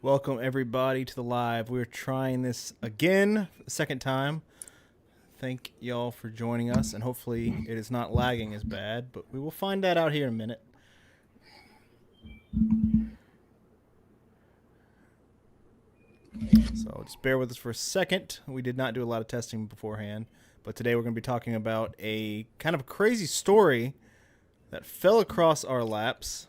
Welcome everybody to the live. We're trying this again, the second time. Thank y'all for joining us, and hopefully it is not lagging as bad, but we will find that out here in a minute. So just bear with us for a second. We did not do a lot of testing beforehand, but today we're going to be talking about a kind of crazy story that fell across our laps.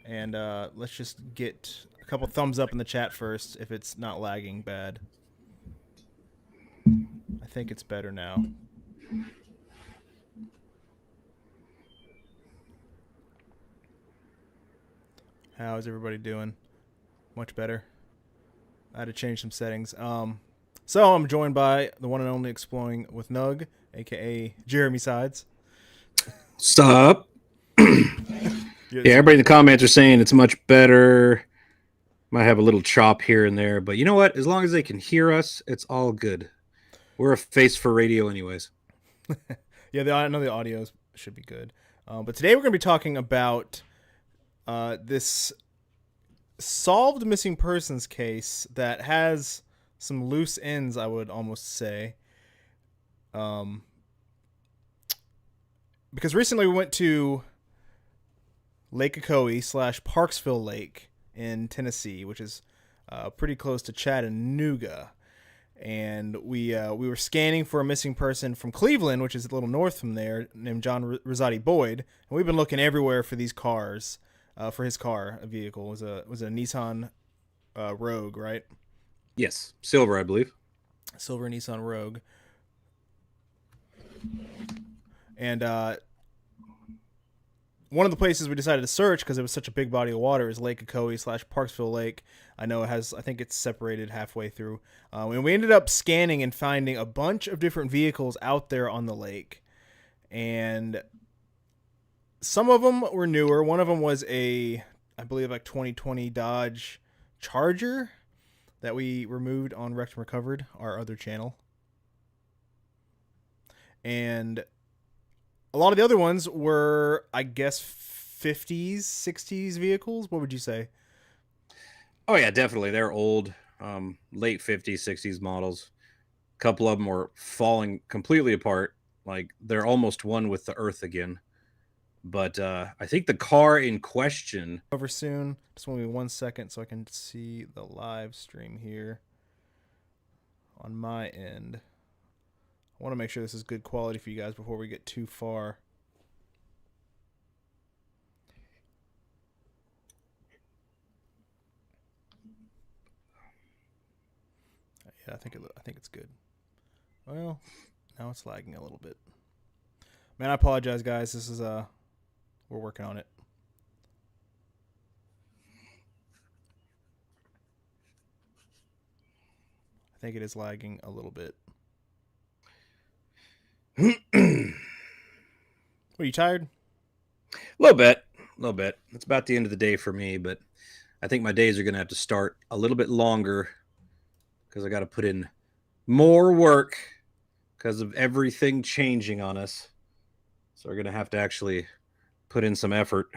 And let's just get a couple thumbs up in the chat first if it's not lagging bad. I think it's better now. How is everybody doing? Much better. I had to change some settings. So I'm joined by the one and only Exploring with Nug, aka Jeremy Sides. Stop. Yeah, everybody in the comments are saying it's much better. Might have a little chop here and there, but you know what? As long as they can hear us, it's all good. We're a face for radio anyways. Yeah, I know the audio should be good. But today we're going to be talking about this solved missing persons case that has some loose ends, I would almost say. Because recently we went to Lake Ocoee / Parksville Lake in Tennessee, which is pretty close to Chattanooga. And we were scanning for a missing person from Cleveland, which is a little north from there, named John Rosati Boyd. And we've been looking everywhere for these cars, for his car, a vehicle. It was a Nissan Rogue, right? Yes, silver, I believe. Silver Nissan Rogue. And one of the places we decided to search, because it was such a big body of water, is Lake Ocoee / Parksville Lake. I know I think it's separated halfway through. And we ended up scanning and finding a bunch of different vehicles out there on the lake. And some of them were newer. One of them was I believe, 2020 Dodge Charger that we removed on Wrecked and Recovered, our other channel. And a lot of the other ones were, I guess, 50s, 60s vehicles. What would you say? Oh, yeah, definitely. They're old, late 50s, 60s models. A couple of them were falling completely apart. Like, they're almost one with the earth again. But I think the car in question... Over soon. Just want me 1 second so I can see the live stream here on my end. I want to make sure this is good quality for you guys before we get too far. Yeah, I think it's good. Well, now it's lagging a little bit. Man, I apologize, guys. This is we're working on it. I think it is lagging a little bit. Are you tired? A little bit. It's about the end of the day for me, but I think my days are going to have to start a little bit longer because I got to put in more work because of everything changing on us. So we're going to have to actually put in some effort.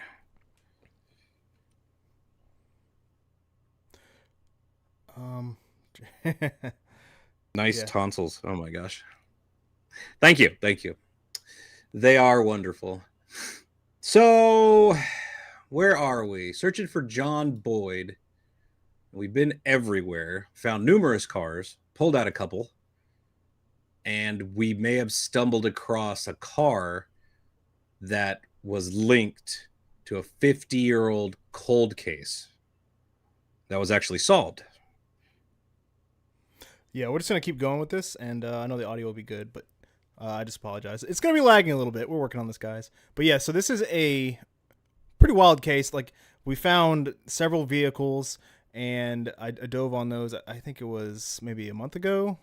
Nice tonsils. Oh my gosh. Thank you. They are wonderful. So, where are we? Searching for John Boyd. We've been everywhere, found numerous cars, pulled out a couple, and we may have stumbled across a car that was linked to a 50-year-old cold case that was actually solved. Yeah, we're just going to keep going with this, and I know the audio will be good, but I just apologize. It's going to be lagging a little bit. We're working on this, guys. But yeah, so this is a pretty wild case. Like, we found several vehicles, and I dove on those, I think it was maybe a month ago,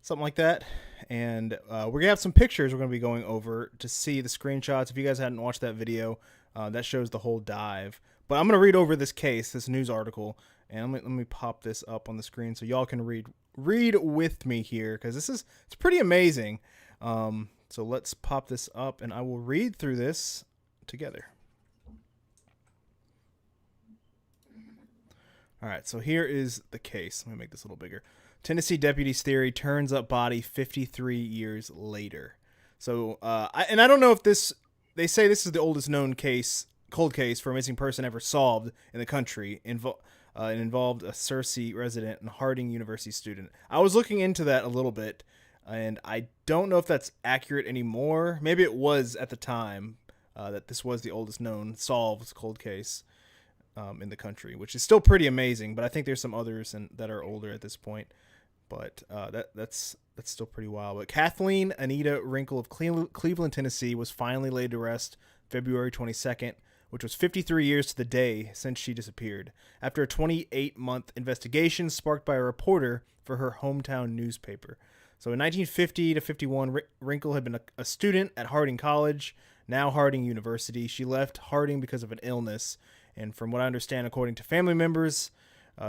something like that. And we're going to have some pictures we're going to be going over to see the screenshots. If you guys hadn't watched that video, that shows the whole dive. But I'm going to read over this case, this news article, and let me pop this up on the screen so y'all can read with me here, because it's pretty amazing. So let's pop this up, and I will read through this together. All right, so here is the case. Let me make this a little bigger. Tennessee deputies' theory turns up body 53 years later. So, I don't know if this. They say this is the oldest known cold case for a missing person ever solved in the country. It involved a Searcy resident and Harding University student. I was looking into that a little bit, and I don't know if that's accurate anymore. Maybe it was at the time that this was the oldest known solved cold case in the country, which is still pretty amazing. But I think there's some others that are older at this point. But that's still pretty wild. But Kathleen Anita Wrinkle of Cleveland, Tennessee, was finally laid to rest February 22nd, which was 53 years to the day since she disappeared, after a 28-month investigation sparked by a reporter for her hometown newspaper. So in 1950 to 51, Wrinkle had been a student at Harding College, now Harding University. She left Harding because of an illness, and from what I understand, according to family members,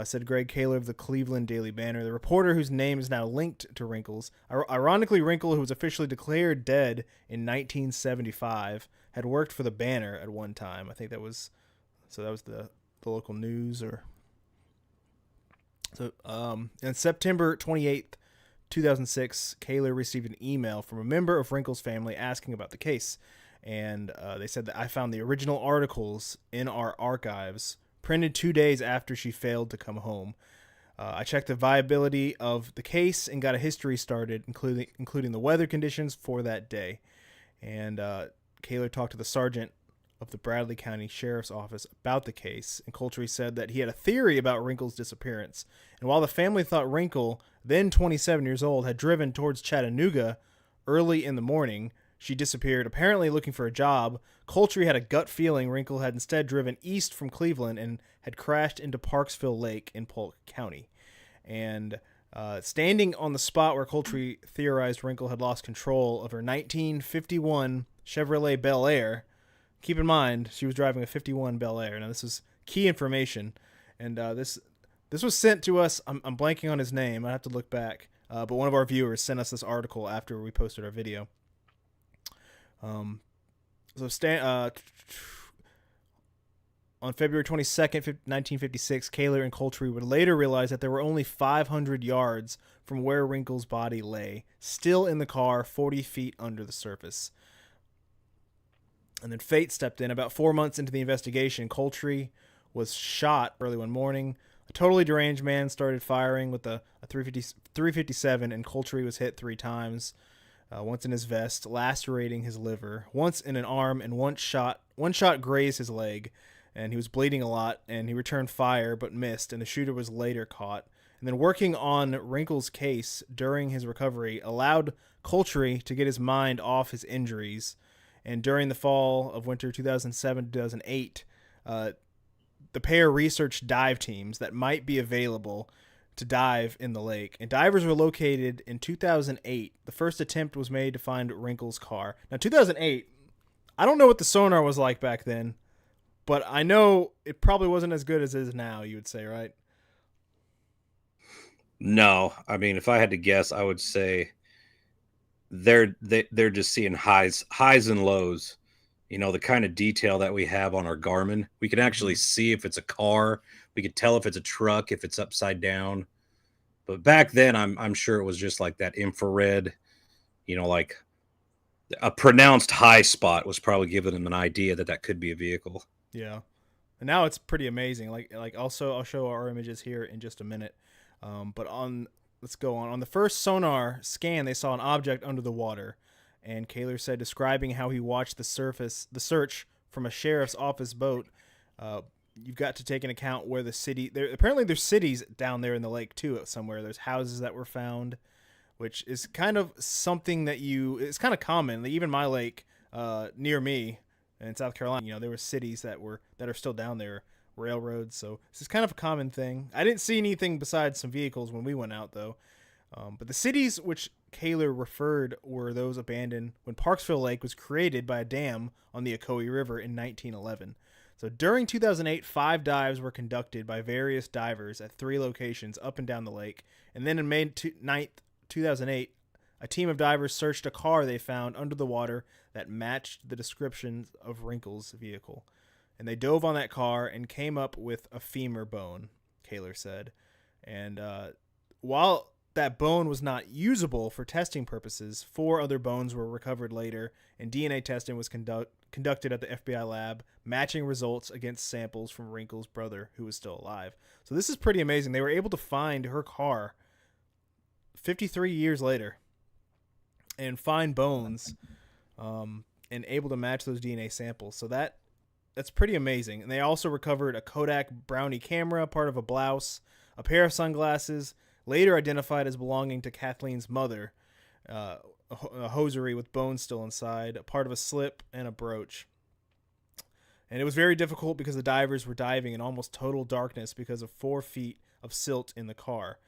said Greg Kaler of the Cleveland Daily Banner, the reporter whose name is now linked to Wrinkle's. Ironically, Wrinkle, who was officially declared dead in 1975, had worked for the Banner at one time. I think that was the local news. On September 28th, 2006, Kaler received an email from a member of Wrinkle's family asking about the case. And they said that I found the original articles in our archives printed 2 days after she failed to come home. I checked the viability of the case and got a history started, including the weather conditions for that day. And Kaler talked to the sergeant of the Bradley County Sheriff's Office about the case, and Coultry said that he had a theory about Wrinkle's disappearance. And while the family thought Wrinkle, then 27 years old, had driven towards Chattanooga early in the morning, she disappeared, apparently looking for a job. Coultry had a gut feeling Wrinkle had instead driven east from Cleveland and had crashed into Parksville Lake in Polk County. And standing on the spot where Coultry theorized Wrinkle had lost control of her 1951 Chevrolet Bel Air. Keep in mind, she was driving a 51 Bel Air. Now, this is key information. And this was sent to us. I'm blanking on his name. I have to look back. But one of our viewers sent us this article after we posted our video. On February 22nd, 1956, Kaler and Coultry would later realize that there were only 500 yards from where Wrinkle's body lay, still in the car 40 feet under the surface. And then fate stepped in. About 4 months into the investigation, Coultry was shot early one morning. A totally deranged man started firing with a 357, and Coultry was hit 3 times. Once in his vest, lacerating his liver, once in an arm, and one shot grazed his leg, and he was bleeding a lot, and he returned fire but missed, and the shooter was later caught. And then working on Wrinkle's case during his recovery allowed Coultry to get his mind off his injuries. And during the fall of winter 2007-2008, the pair researched dive teams that might be available to dive in the lake, and divers were located in 2008. The first attempt was made to find Wrinkle's car. Now, 2008, I don't know what the sonar was like back then, but I know it probably wasn't as good as it is now, you would say, right? No, I mean, if I had to guess, I would say they're just seeing highs and lows. You know, the kind of detail that we have on our Garmin, we can actually see if it's a car. We could tell if it's a truck, if it's upside down. But back then, I'm sure it was just like that infrared, you know, like a pronounced high spot was probably giving them an idea that could be a vehicle. Yeah. And now it's pretty amazing. Like also, I'll show our images here in just a minute. But let's go on. On the first sonar scan, they saw an object under the water. And Kaler said, describing how he watched the search from a sheriff's office boat. You've got to take into account where apparently there's cities down there in the lake too somewhere. There's houses that were found, which is kind of something it's kind of common. Like even my lake near me in South Carolina, you know, there were cities that are still down there, railroads. So this is kind of a common thing. I didn't see anything besides some vehicles when we went out though. But the cities which Kaler referred were those abandoned when Parksville Lake was created by a dam on the Ocoee River in 1911. So during 2008, 5 dives were conducted by various divers at 3 locations up and down the lake. And then in May 9th, 2008, a team of divers searched a car they found under the water that matched the descriptions of Wrinkle's vehicle. And they dove on that car and came up with a femur bone. Kaler said. And while that bone was not usable for testing purposes, 4 other bones were recovered later, and DNA testing was conducted at the FBI lab, matching results against samples from Wrinkle's brother, who was still alive. So this is pretty amazing. They were able to find her car 53 years later and find bones and able to match those DNA samples. So that's pretty amazing. And they also recovered a Kodak Brownie camera, part of a blouse, a pair of sunglasses, later identified as belonging to Kathleen's mother, a hosiery with bones still inside, a part of a slip, and a brooch. And it was very difficult because the divers were diving in almost total darkness because of 4 feet of silt in the car.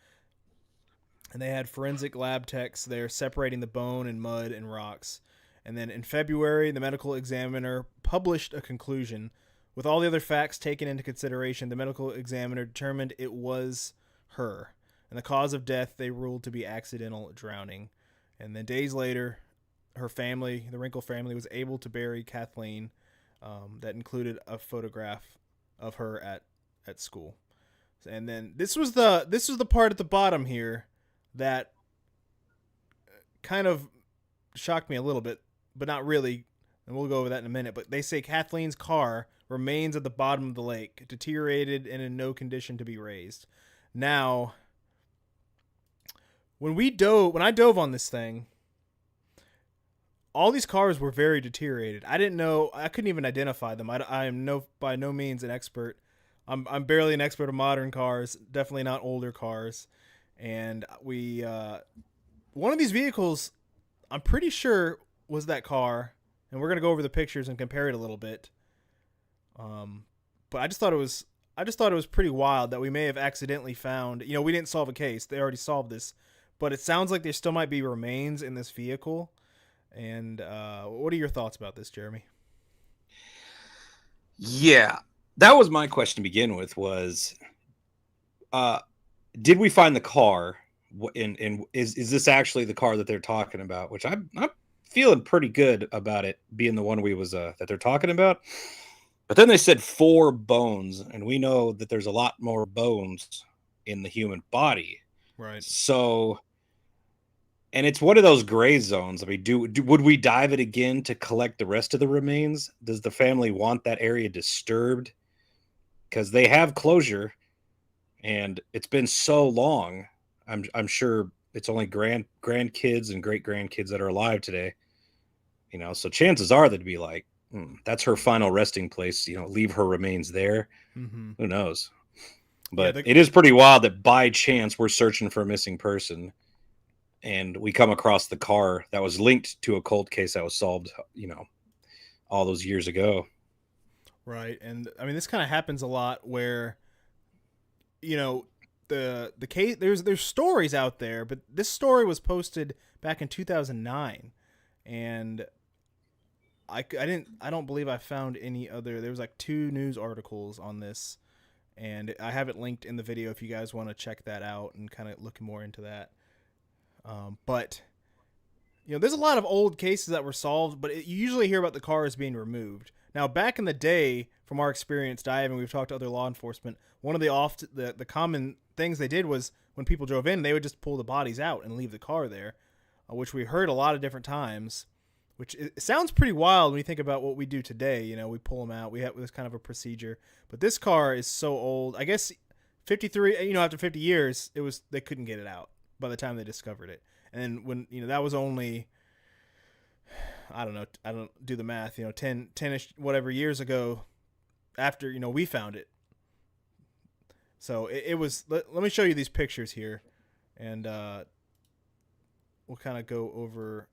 And they had forensic lab techs there separating the bone and mud and rocks. And then in February, the medical examiner published a conclusion. With all the other facts taken into consideration, the medical examiner determined it was her. And the cause of death they ruled to be accidental drowning. And then days later, her family, the Wrinkle family, was able to bury Kathleen. That included a photograph of her at school. And then this was the part at the bottom here that kind of shocked me a little bit, but not really. And we'll go over that in a minute. But they say Kathleen's car remains at the bottom of the lake, deteriorated and in no condition to be raised. Now, when I dove on this thing, all these cars were very deteriorated. I couldn't even identify them. I am by no means an expert. I'm barely an expert of modern cars, definitely not older cars. And one of these vehicles, I'm pretty sure was that car, and we're going to go over the pictures and compare it a little bit. But I just thought it was pretty wild that we may have accidentally found, we didn't solve a case. They already solved this, but it sounds like there still might be remains in this vehicle. And what are your thoughts about this, Jeremy? Yeah, that was my question to begin with was, did we find the car? And is this actually the car that they're talking about? Which I'm feeling pretty good about it being the one that they're talking about. But then they said 4 bones, and we know that there's a lot more bones in the human body. Right. So, and it's one of those gray zones. I mean, would we dive it again to collect the rest of the remains? Does the family want that area disturbed? Because they have closure, and it's been so long. I'm sure it's only grandkids and great grandkids that are alive today. So chances are they'd be like, that's her final resting place. Leave her remains there. Mm-hmm. Who knows? But it is pretty wild that by chance we're searching for a missing person, and we come across the car that was linked to a cold case that was solved, all those years ago. Right. And I mean, this kind of happens a lot where, the case, there's stories out there, but this story was posted back in 2009, and I don't believe I found any other. There was like 2 news articles on this, and I have it linked in the video if you guys want to check that out and kind of look more into that. But there's a lot of old cases that were solved, but you usually hear about the cars being removed. Now, back in the day, from our experience diving, we've talked to other law enforcement. One of the common things they did was when people drove in, they would just pull the bodies out and leave the car there, which we heard a lot of different times. Which it sounds pretty wild when you think about what we do today. We pull them out. We have this kind of a procedure. But this car is so old. I guess 53. After 50 years, they couldn't get it out by the time they discovered it. And when that was only, I don't know, I don't do the math. 10-ish whatever years ago, after we found it. So it was. Let me show you these pictures here, and we'll kind of go over.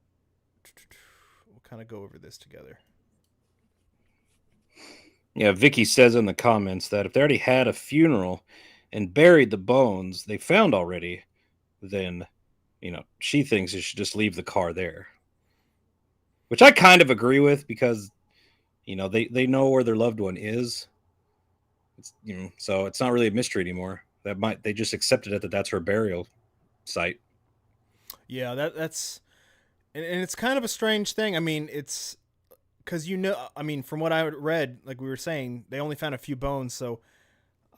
This together. Yeah, Vicky says in the comments that if they already had a funeral and buried the bones they found already, then she thinks you should just leave the car there. Which I kind of agree with, because they know where their loved one is. It's, so it's not really a mystery anymore. They just accepted it that's her burial site. Yeah, that's. And it's kind of a strange thing. I mean, it's because from what I read, like we were saying, they only found a few bones. So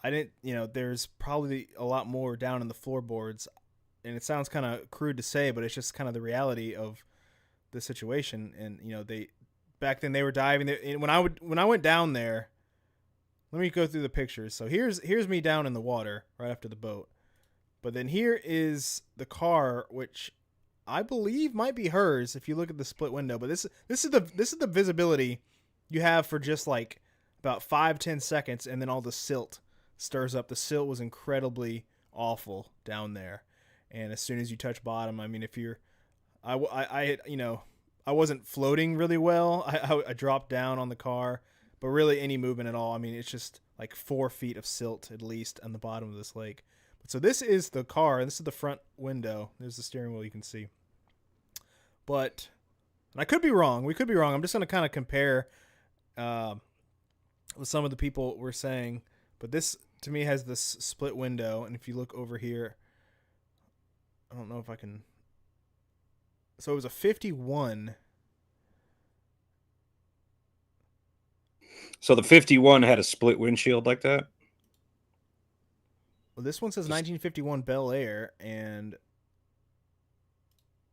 I didn't, there's probably a lot more down in the floorboards, and it sounds kind of crude to say, but it's just kind of the reality of the situation. And back then they were diving. And when I went down there, let me go through the pictures. So here's me down in the water right after the boat, but then here is the car, which I believe might be hers if you look at the split window. But this is the visibility you have for just like about 5-10 seconds, and then all the silt stirs up. The silt was incredibly awful down there, and as soon as you touch bottom, I mean, if you're, I wasn't floating really well. I dropped down on the car, but really any movement at all, I mean, it's just like 4 feet of silt at least on the bottom of this lake. So this is the car. This is the front window. There's the steering wheel you can see. But, and I could be wrong. We could be wrong. I'm just going to kind of compare what some of the people were saying. But this, to me, has this split window. And if you look over here, I don't know if I can. So it was a 51. So the 51 had a split windshield like that? Well, this one says 1951 Bel Air, and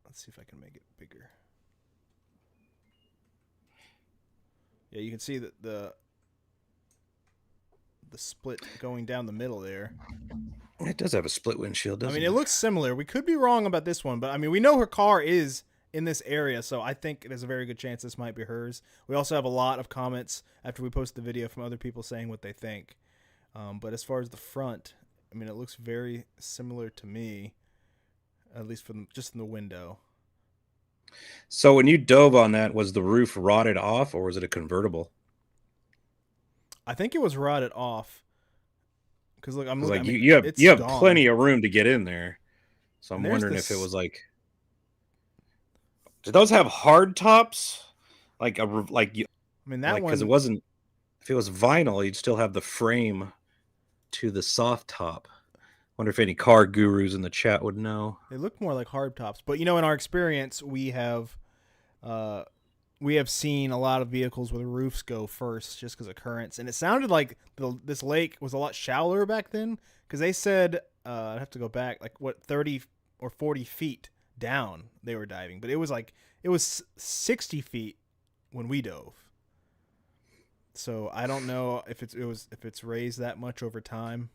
let's see if I can make it bigger. Yeah, you can see that the split going down the middle there. It does have a split windshield, doesn't it? I mean, it looks similar. We could be wrong about this one, but I mean, we know her car is in this area, so I think there's a very good chance this might be hers. We also have a lot of comments after we post the video from other people saying what they think. But as far as the front, I mean, it looks very similar to me, at least from just in the window. So when you dove on that, was the roof rotted off, or was it a convertible? I think it was rotted off. Because look, I'm looking. Like I mean, you have gone. plenty of room to get in there. So I'm wondering if it was like. Do those have hard tops? I mean that one, because it wasn't. If it was vinyl, you'd still have the frame to the soft top. Wonder if any car gurus in the chat would know. They look more like hard tops, but in our experience, we have seen a lot of vehicles where the roofs go first, just because of currents. And it sounded like this lake was a lot shallower back then, because they said I'd have to go back, like 30 or 40 feet down they were diving, but it was 60 feet when we dove. So I don't know if it's raised that much over time.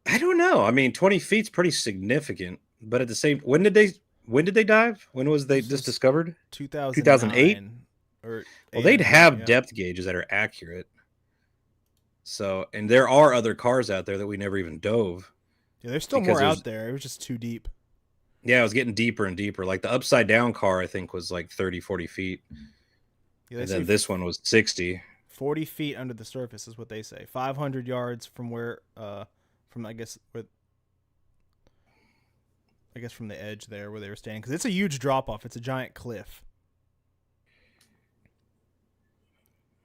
I don't know. I mean, 20 feet's pretty significant, but at the same, when did they dive? When was this discovered? 2008. Or well, they'd have depth gauges that are accurate. So, and there are other cars out there that we never even dove. Yeah, there's still more out there. It was just too deep. Yeah, it was getting deeper and deeper. Like the upside down car, I think, was like 30, 40 feet. Yeah, and then this one was 60. 40 feet under the surface is what they say. 500 yards from where, from the edge there where they were standing. Because it's a huge drop off. It's a giant cliff.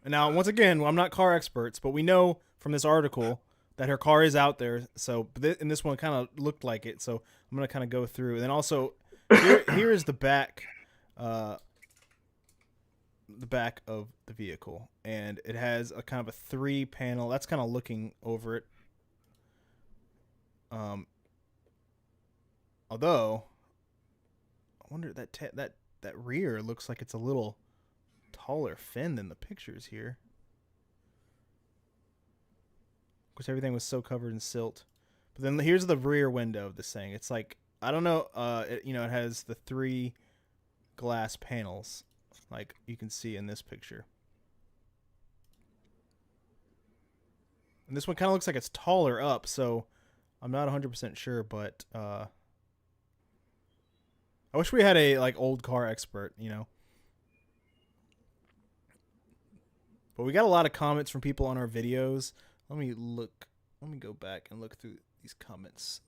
And now, once again, I'm not car experts, but we know from this article that her car is out there. So, and this one kind of looked like it. So I'm going to kind of go through. And then also, here is the back of the vehicle. And it has a kind of a 3-panel. That's kind of looking over it. Although, I wonder that rear looks like it's a little taller fin than the pictures here. Of course, everything was so covered in silt. But then here's the rear window of this thing. It's like, I don't know, it has the 3 glass panels, like you can see in this picture. And this one kind of looks like it's taller up, so I'm not 100% sure, but I wish we had a old car expert, But we got a lot of comments from people on our videos. Let me go back and look through these comments.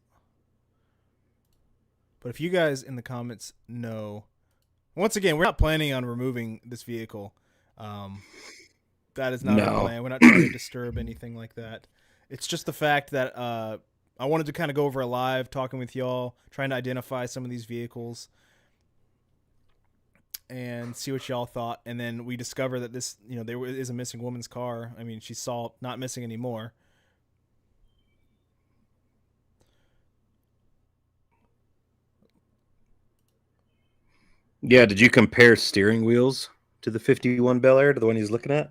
But if you guys in the comments know, once again, we're not planning on removing this vehicle. That is not our plan. We're not trying to disturb anything like that. It's just the fact that I wanted to kind of go over a live, talking with y'all, trying to identify some of these vehicles. and see what y'all thought. And then we discover that this, there is a missing woman's car. I mean, she's not missing anymore. Yeah, did you compare steering wheels to the 51 Bel Air to the one he's looking at?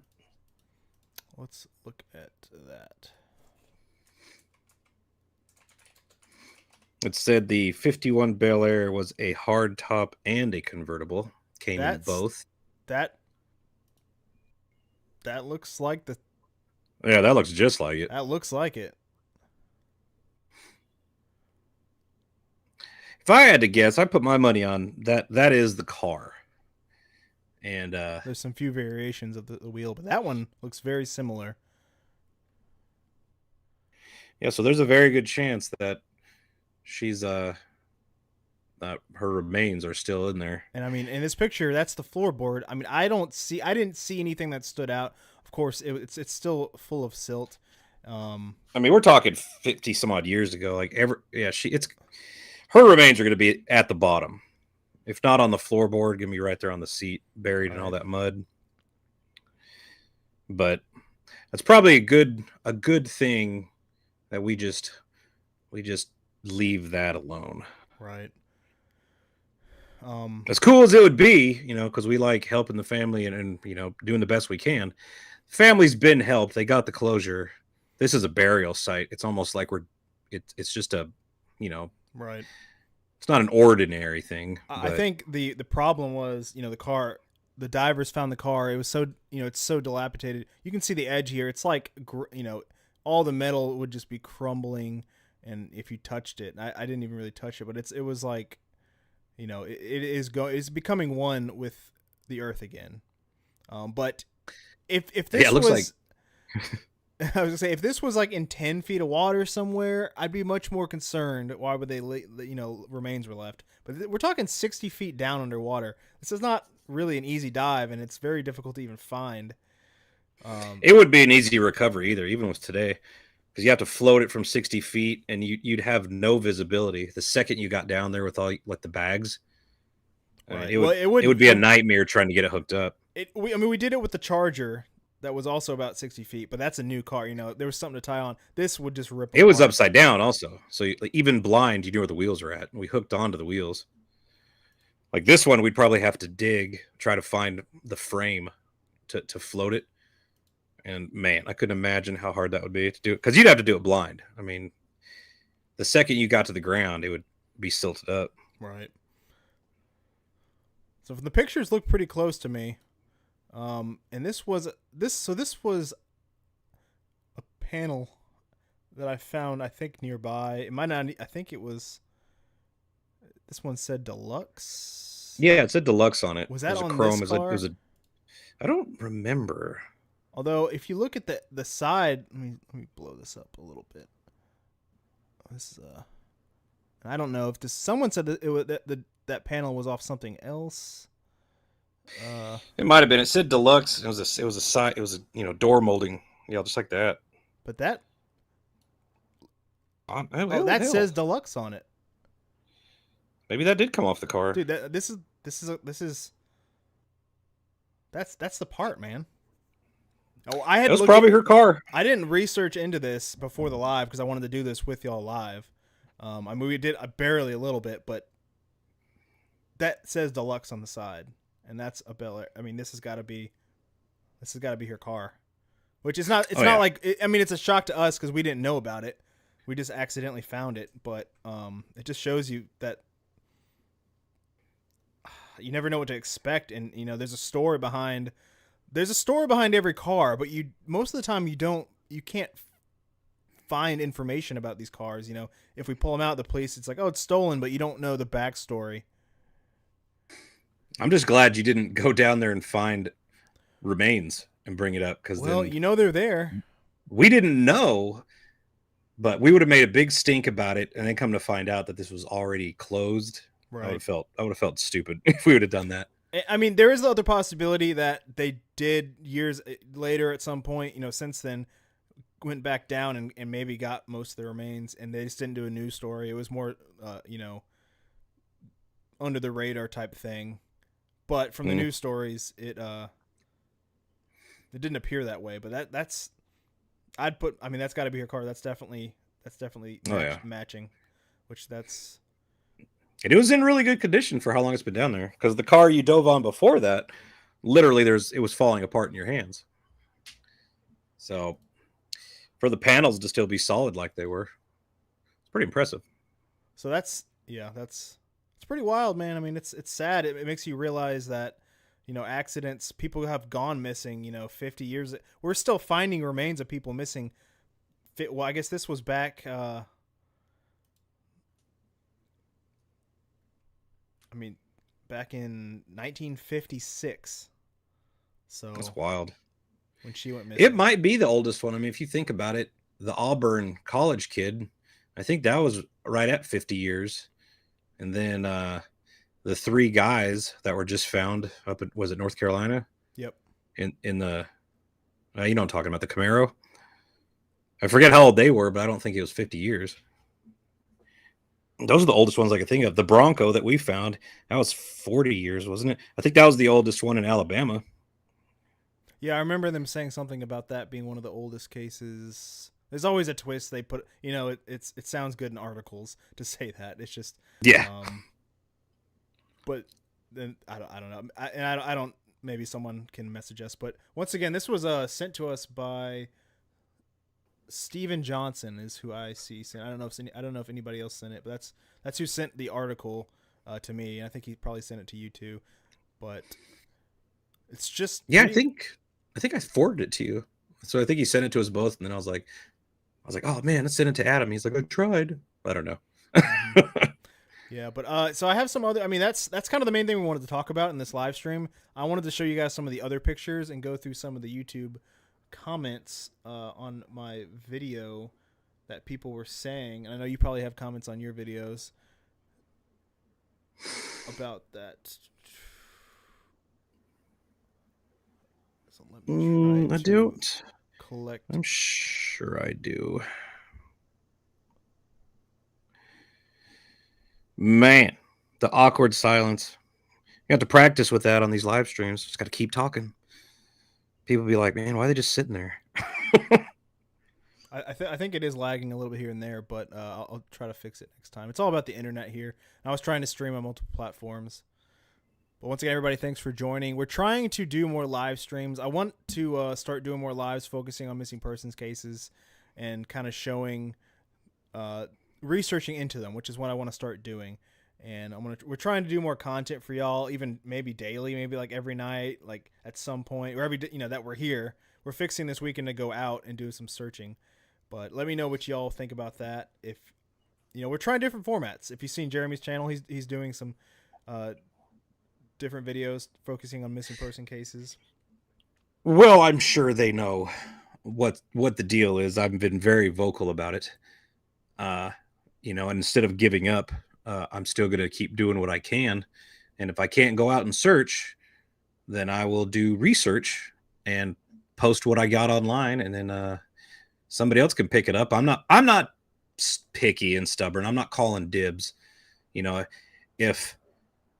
Let's look at that. It said the 51 Bel Air was a hard top and a convertible. Came in both. That looks like the... Yeah, that looks just like it. That looks like it. If I had to guess, I put my money on that. That is the car. And there's some few variations of the wheel, but that one looks very similar. Yeah, so there's a very good chance that she's that her remains are still in there. And I mean, in this picture, that's the floorboard. I mean, I didn't see anything that stood out. Of course, it's still full of silt. I mean, we're talking 50 some odd years ago. Like her remains are going to be at the bottom. If not on the floorboard, going to be right there on the seat, buried in all that mud. But that's probably a good thing that we just leave that alone. Right. As cool as it would be, because we like helping the family and doing the best we can. Family's been helped. They got the closure. This is a burial site. It's almost like it's just a, right. It's not an ordinary thing. I think the problem was, the divers found the car. It was so, it's so dilapidated. You can see the edge here. It's like, all the metal would just be crumbling. And if you touched it, I didn't even really touch it, but it was like, it's becoming one with the earth again. But if this it looks like I was gonna say, if this was like in 10 feet of water somewhere, I'd be much more concerned. Why would they, remains were left? But we're talking 60 feet down underwater. This is not really an easy dive, and it's very difficult to even find. It would be an easy recovery even with today, because you have to float it from 60 feet, and you'd have no visibility the second you got down there with all the bags. Right. It would be a nightmare trying to get it hooked up. We did it with the Charger. That was also about 60 feet, but that's a new car. There was something to tie on. This would just rip. It was upside down also. So even blind, you knew where the wheels were at. And we hooked onto the wheels. Like this one, we'd probably have to try to find the frame to float it. And man, I couldn't imagine how hard that would be to do it. Because you'd have to do it blind. I mean, the second you got to the ground, it would be silted up. Right. So the pictures look pretty close to me. And this was a panel that I found, I think, nearby. It might not. I think it was. This one said deluxe. Yeah, it said deluxe on it. Was that on chrome? this car? I don't remember. Although, if you look at the side, let me blow this up a little bit. This is I don't know if this. Someone said that that panel was off something else. It might have been. It said deluxe. It was a side. It was a door molding. Yeah, just like that. But that that says deluxe on it. Maybe that did come off the car, dude. This is that's the part, man. Oh, it was probably her car. I didn't research into this before the live because I wanted to do this with y'all live. I mean, we did barely a little bit, but that says deluxe on the side. And that's a Bel Air. I mean, this has got to be her car, which is not. It's not like. I mean, it's a shock to us because we didn't know about it. We just accidentally found it. But it just shows you that you never know what to expect, and there's a story behind. There's a story behind every car, but most of the time you can't find information about these cars. If we pull them out, the police, it's like, oh, it's stolen, but you don't know the backstory. I'm just glad you didn't go down there and find remains and bring it up, because they're there. We didn't know, but we would have made a big stink about it, and then come to find out that this was already closed. Right. I would have felt stupid if we would have done that. I mean, there is the other possibility that they did years later at some point. Since then, went back down and maybe got most of the remains, and they just didn't do a news story. It was more, under the radar type thing. But from the news stories, it didn't appear that way. But that's I'd put. I mean, that's got to be her car. That's definitely matching. Which that's. It was in really good condition for how long it's been down there. Because the car you dove on before that, literally, it was falling apart in your hands. So, for the panels to still be solid like they were, it's pretty impressive. So it's pretty wild, man. I mean, it's sad. It makes you realize that, accidents, people have gone missing, 50 years. We're still finding remains of people missing. Well, I guess this was back, back in 1956. So that's wild. When she went missing. It might be the oldest one. I mean, if you think about it, the Auburn college kid, I think that was right at 50 years. And then the 3 guys that were just found up at, was it North Carolina? Yep. In the, you know, I'm talking about the Camaro. I forget how old they were, but I don't think it was 50 years. Those are the oldest ones I can think of. The Bronco that we found, that was 40 years, wasn't it? I think that was the oldest one in Alabama. Yeah, I remember them saying something about that being one of the oldest cases. There's always a twist they put. It sounds good in articles to say that. It's just but then I don't know. I don't. Maybe someone can message us. But once again, this was sent to us by Steven Johnson, is who I see. I don't know if anybody else sent it, but that's who sent the article to me. And I think he probably sent it to you too. But it's just I think I forwarded it to you. So I think he sent it to us both, and then I was like, oh man, let's send it to Adam. He's like, I tried. I don't know. Yeah, but so I have some other. I mean, that's kind of the main thing we wanted to talk about in this live stream. I wanted to show you guys some of the other pictures and go through some of the YouTube comments on my video that people were saying. And I know you probably have comments on your videos about that. So let me try I don't collect. I'm sure I do. Man, the awkward silence. You have to practice with that on these live streams. Just got to keep talking. People be like, man, why are they just sitting there? I think it is lagging a little bit here and there, but I'll try to fix it next time. It's all about the internet here. I was trying to stream on multiple platforms. But once again, everybody, thanks for joining. We're trying to do more live streams. I want to start doing more lives focusing on missing persons cases and kind of showing, researching into them, which is what I want to start doing. And we're trying to do more content for y'all, even maybe daily, maybe like every night, like at some point, or every day, that we're here. We're fixing this weekend to go out and do some searching. But let me know what y'all think about that. If we're trying different formats. If you've seen Jeremy's channel, he's doing some different videos focusing on missing person cases. Well, I'm sure they know what the deal is. I've been very vocal about it. And instead of giving up, I'm still going to keep doing what I can. And if I can't go out and search, then I will do research and post what I got online, and then somebody else can pick it up. I'm not picky and stubborn. I'm not calling dibs. If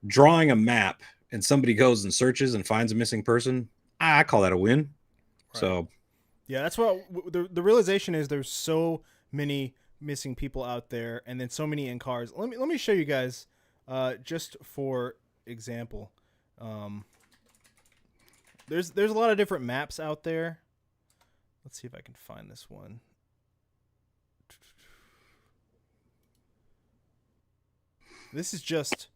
drawing a map and somebody goes and searches and finds a missing person, I call that a win. Right. So yeah, that's what the realization is. There's so many missing people out there, and then so many in cars. Let me show you guys, just for example. There's a lot of different maps out there. Let's see if I can find this one. This is just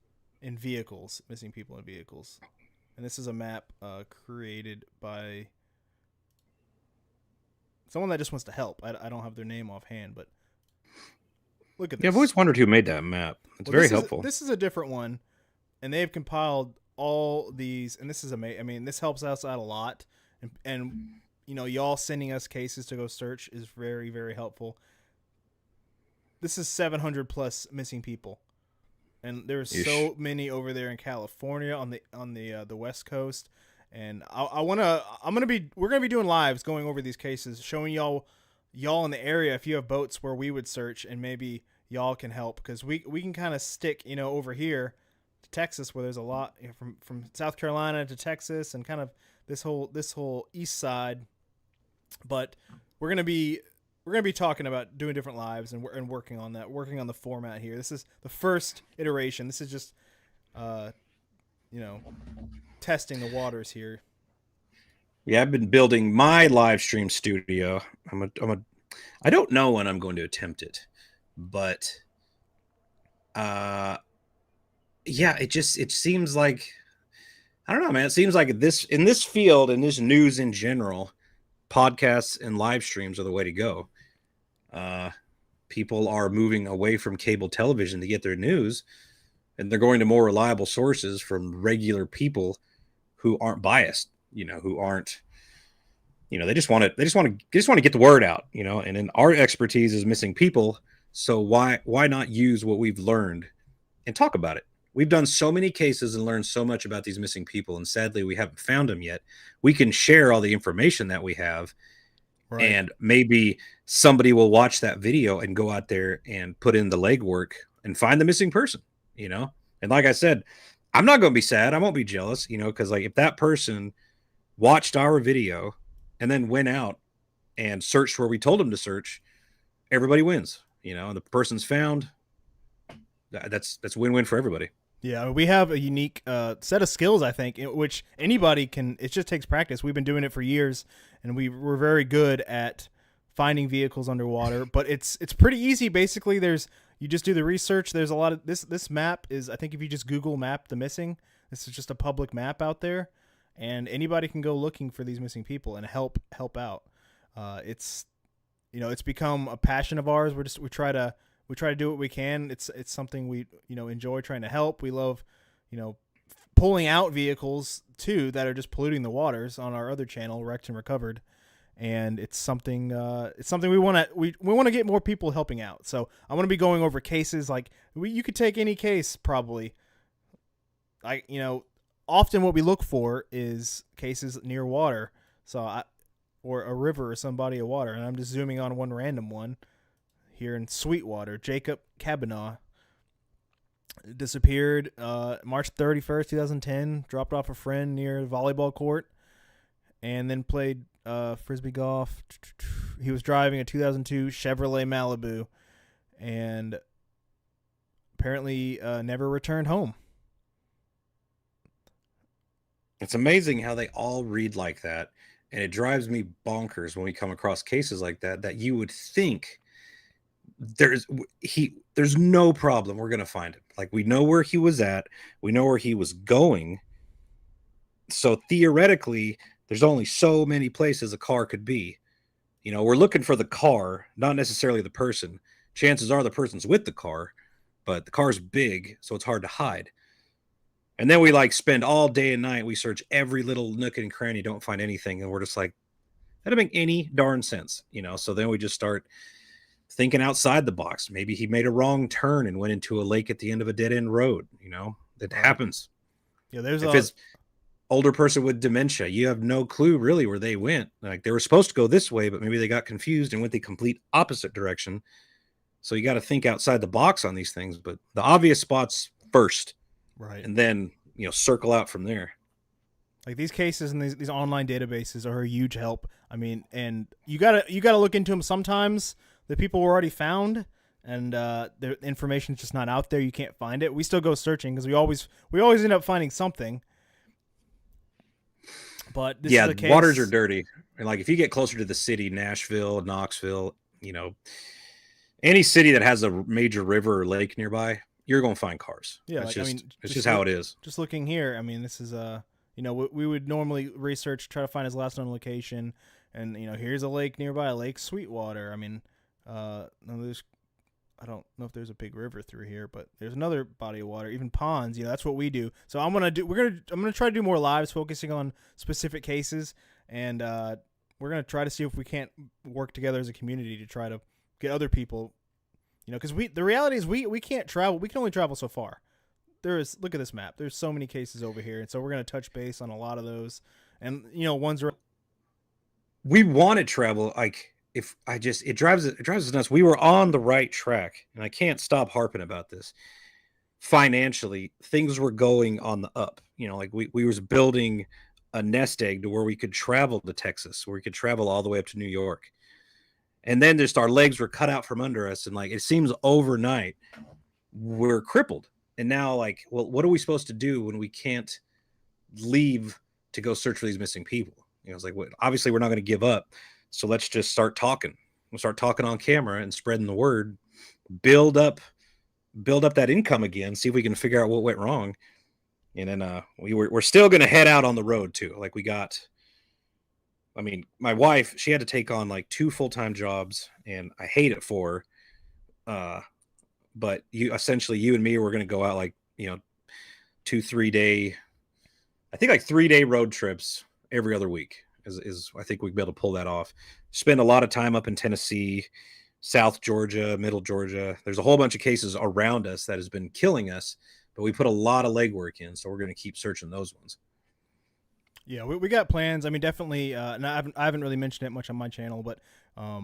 in vehicles, missing people in vehicles. And this is a map created by someone that just wants to help. I don't have their name offhand, but look at this. Yeah, I've always wondered who made that map. It's very helpful. This is a different one, and they've compiled all these, and this is amazing. I mean, this helps us out a lot, and y'all sending us cases to go search is very, very helpful. This is 700 plus missing people, and there's so many over there in California on the West Coast. And we're gonna be doing lives going over these cases, showing y'all in the area if you have boats where we would search, and maybe y'all can help, because we can kind of stick over here to Texas, where there's a lot, you know, from South Carolina to Texas, and kind of this whole east side. But we're gonna be talking about doing different lives and working on that, working on the format here. This is the first iteration. This is just testing the waters here. Yeah, I've been building my live stream studio. I don't know when I'm going to attempt it, but yeah, it seems like, I don't know, man. It seems like in this field, in this news in general, podcasts and live streams are the way to go. People are moving away from cable television to get their news, and they're going to more reliable sources from regular people who aren't biased, who aren't, they just want to get the word out, and then our expertise is missing people. So why not use what we've learned and talk about it? We've done so many cases and learned so much about these missing people, and sadly we haven't found them yet. We can share all the information that we have, right, and maybe somebody will watch that video and go out there and put in the legwork and find the missing person, and like I said, I'm not going to be sad. I won't be jealous, because like if that person watched our video and then went out and searched where we told them to search, everybody wins, and the person's found. That's win-win for everybody. Yeah, we have a unique set of skills, I think, which anybody can. It just takes practice. We've been doing it for years, and we're very good at finding vehicles underwater. But it's pretty easy. Basically, you just do the research. There's a lot of this map is, I think, if you just Google map the missing, this is just a public map out there, and anybody can go looking for these missing people and help out. It's become a passion of ours. We try to do what we can. It's something we enjoy trying to help. We love pulling out vehicles too that are just polluting the waters on our other channel, Wrecked and Recovered. And it's something we want to get more people helping out. So I want to be going over cases like you could take any case probably. Often what we look for is cases near water. Or a river or some body of water, and I'm just zooming on one random one here in Sweetwater. Jacob Kavanaugh disappeared March 31st, 2010, dropped off a friend near a volleyball court, and then played frisbee golf. He was driving a 2002 Chevrolet Malibu, and apparently never returned home. It's amazing how they all read like that, and it drives me bonkers when we come across cases like that you would think there's no problem, we're going to find him. Like, we know where he was at, we know where he was going, so theoretically there's only so many places a car could be. We're looking for the car, not necessarily the person. Chances are the person's with the car, but the car's big, so it's hard to hide. And then we spend all day and night, we search every little nook and cranny, don't find anything, and we're just like, that doesn't make any darn sense. So then we just start thinking outside the box. Maybe he made a wrong turn and went into a lake at the end of a dead-end road. That happens. Yeah, if it's older person with dementia, you have no clue really where they went. Like, they were supposed to go this way, but maybe they got confused and went the complete opposite direction. So you got to think outside the box on these things, but the obvious spots first. Right. And then, circle out from there. Like, these cases and these online databases are a huge help. I mean, and you gotta look into them. Sometimes the people were already found, and the information's just not out there. You can't find it. We still go searching because we always end up finding something. But this is the case. Waters are dirty. And if you get closer to the city, Nashville, Knoxville, any city that has a major river or lake nearby, you're going to find cars. Yeah, it's just how it is. Just looking here, I mean, this is we would normally research, try to find his last known location, and here's a lake nearby, Lake Sweetwater. I mean, I don't know if there's a big river through here, but there's another body of water, even ponds. That's what we do. So I'm gonna try to do more lives focusing on specific cases, and we're gonna try to see if we can't work together as a community to try to get other people. Because the reality is we can't travel. We can only travel so far. Look at this map. There's so many cases over here, and so we're gonna touch base on a lot of those. And ones are. We want to travel. It drives us nuts. We were on the right track, and I can't stop harping about this. financially things were going on the up. You know, like we was building a nest egg to where we could travel to Texas, where we could travel all the way up to New York. And then just our legs were cut out from under us. And like, it seems overnight we're crippled. And now, like, well, what are we supposed to do when we can't leave to go search for these missing people? You know, it's like, well, obviously we're not going to give up. So let's just start talking. We'll start talking on camera and spreading the word, build up that income again, see if we can figure out what went wrong. And then we're still going to head out on the road too. Like I mean, my wife, she had to take on like 2 full-time jobs, and I hate it for her. But you and me were going to go out like, you know, 2-3 day, I think like 3-day road trips every other week is I think we'd be able to pull that off. Spend a lot of time up in Tennessee, South Georgia, Middle Georgia. There's a whole bunch of cases around us that has been killing us, but we put a lot of legwork in, so we're going to keep searching those ones. Yeah, we got plans. I mean, definitely. And I haven't really mentioned it much on my channel, but a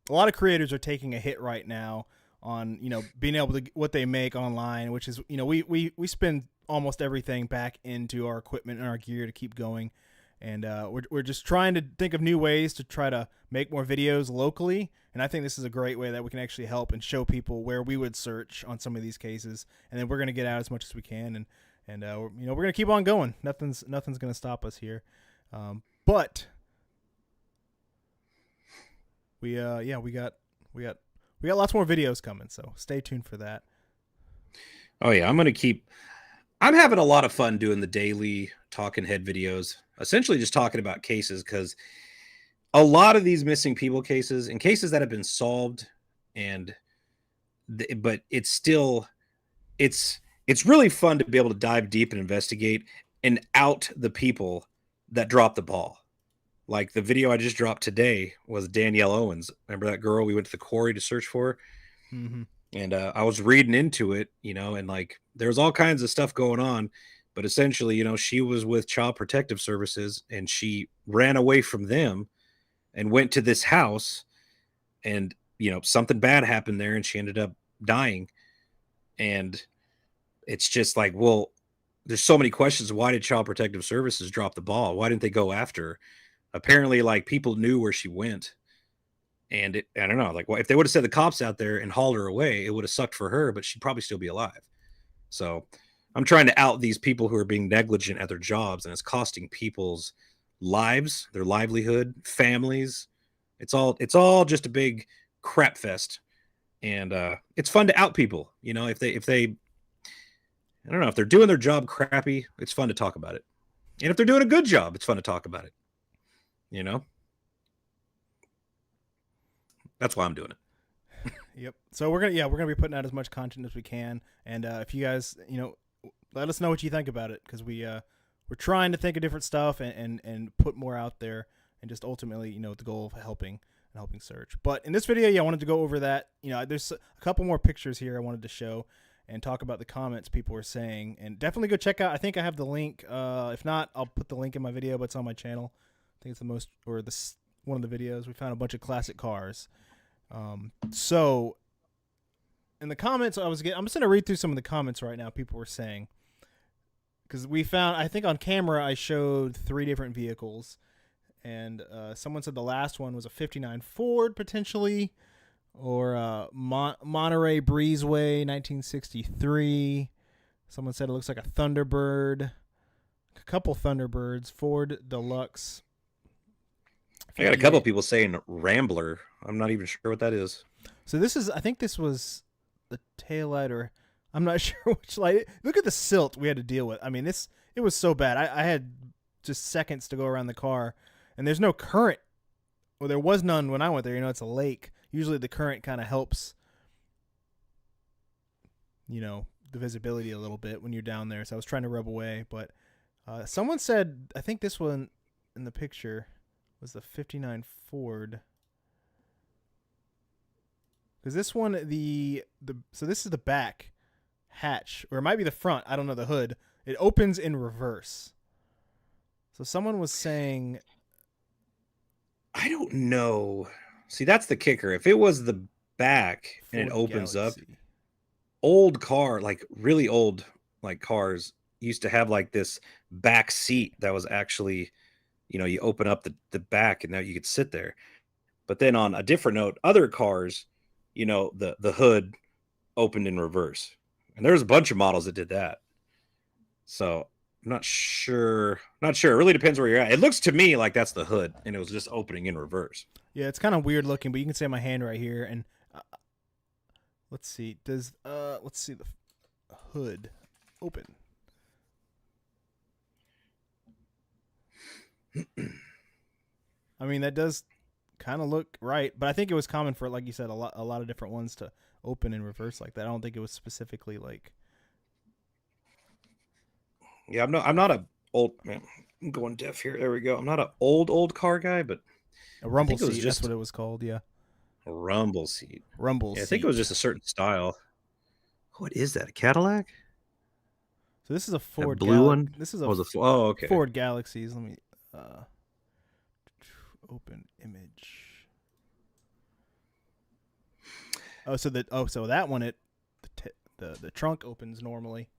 lot of creators are taking a hit right now on, you know, being able to what they make online, which is, you know, we spend almost everything back into our equipment and our gear to keep going. And we're just trying to think of new ways to try to make more videos locally. And I think this is a great way that we can actually help and show people where we would search on some of these cases. And then we're going to get out as much as we can. And you know, we're going to keep on going. Nothing's going to stop us here. But we got lots more videos coming. So stay tuned for that. Oh yeah. I'm having a lot of fun doing the daily talking head videos, essentially just talking about cases, because a lot of these missing people cases and cases that have been solved, but it's really fun to be able to dive deep and investigate and out the people that dropped the ball. Like the video I just dropped today was Danielle Owens. Remember that girl we went to the quarry to search for? Mm-hmm. And I was reading into it, you know, and like there's all kinds of stuff going on. But essentially, you know, she was with Child Protective Services and she ran away from them and went to this house, and, you know, something bad happened there and she ended up dying. And it's just like, well, there's so many questions. Why did Child Protective Services drop the ball? Why didn't they go after her? Apparently, like, people knew where she went. And I don't know, like, well, if they would have said the cops out there and hauled her away, it would have sucked for her, but she'd probably still be alive. So I'm trying to out these people who are being negligent at their jobs, and it's costing people's lives, their livelihood, families. It's all just a big crap fest. And it's fun to out people, you know, if they I don't know, if they're doing their job crappy, it's fun to talk about it. And if they're doing a good job, it's fun to talk about it. You know? That's why I'm doing it. Yep. So we're gonna be putting out as much content as we can, and if you guys, you know, let us know what you think about it, because we're trying to think of different stuff and put more out there, and just ultimately, you know, the goal of helping search. But in this video, yeah, I wanted to go over that. You know, there's a couple more pictures here I wanted to show and talk about the comments people were saying, and definitely go check out. I think I have the link. If not, I'll put the link in my video, but it's on my channel. I think it's one of the videos. We found a bunch of classic cars. So in the comments, I'm just going to read through some of the comments right now people were saying, because we found, I think on camera, I showed 3 different vehicles, and someone said the last one was a 59 Ford potentially, or Monterey Breezeway 1963. Someone said it looks like a Thunderbird, a couple Thunderbirds, Ford Deluxe. I got a couple of people saying Rambler. I'm not even sure what that is. So I think this was the taillight, or I'm not sure which light. Look at the silt we had to deal with. I mean, it was so bad. I had just seconds to go around the car, and there's no current. Well, there was none when I went there. You know, it's a lake. Usually the current kind of helps, you know, the visibility a little bit when you're down there. So I was trying to rub away, but someone said, I think this one in the picture was the 59 Ford. Because this one, so this is the back hatch, or it might be the front. I don't know, the hood. It opens in reverse. So someone was saying, I don't know. See, that's the kicker. If it was the back and Ford it opens Galaxy. up, old car, like really old, like cars used to have like this back seat that was actually, you open up the back and now you could sit there. But then on a different note, other cars, the hood opened in reverse. And there's a bunch of models that did that. So I'm not sure. Not sure. It really depends where you're at. It looks to me like that's the hood and it was just opening in reverse. Yeah, it's kind of weird looking, but you can see my hand right here. And let's see. Let's see the hood open. I mean, that does kind of look right, but I think it was common for, like you said, a lot of different ones to open in reverse like that. I don't think it was specifically like. Yeah, I'm not a old man. I'm going deaf here. There we go. I'm not a old car guy, but A rumble it was seat, just that's what it was called, yeah. a rumble seat. Rumble Yeah, I seat. think it was just a certain style. What is that? A Cadillac? So this is a Ford blue one? This is a okay. Ford Galaxies. Let me open image. So that one, the trunk opens normally,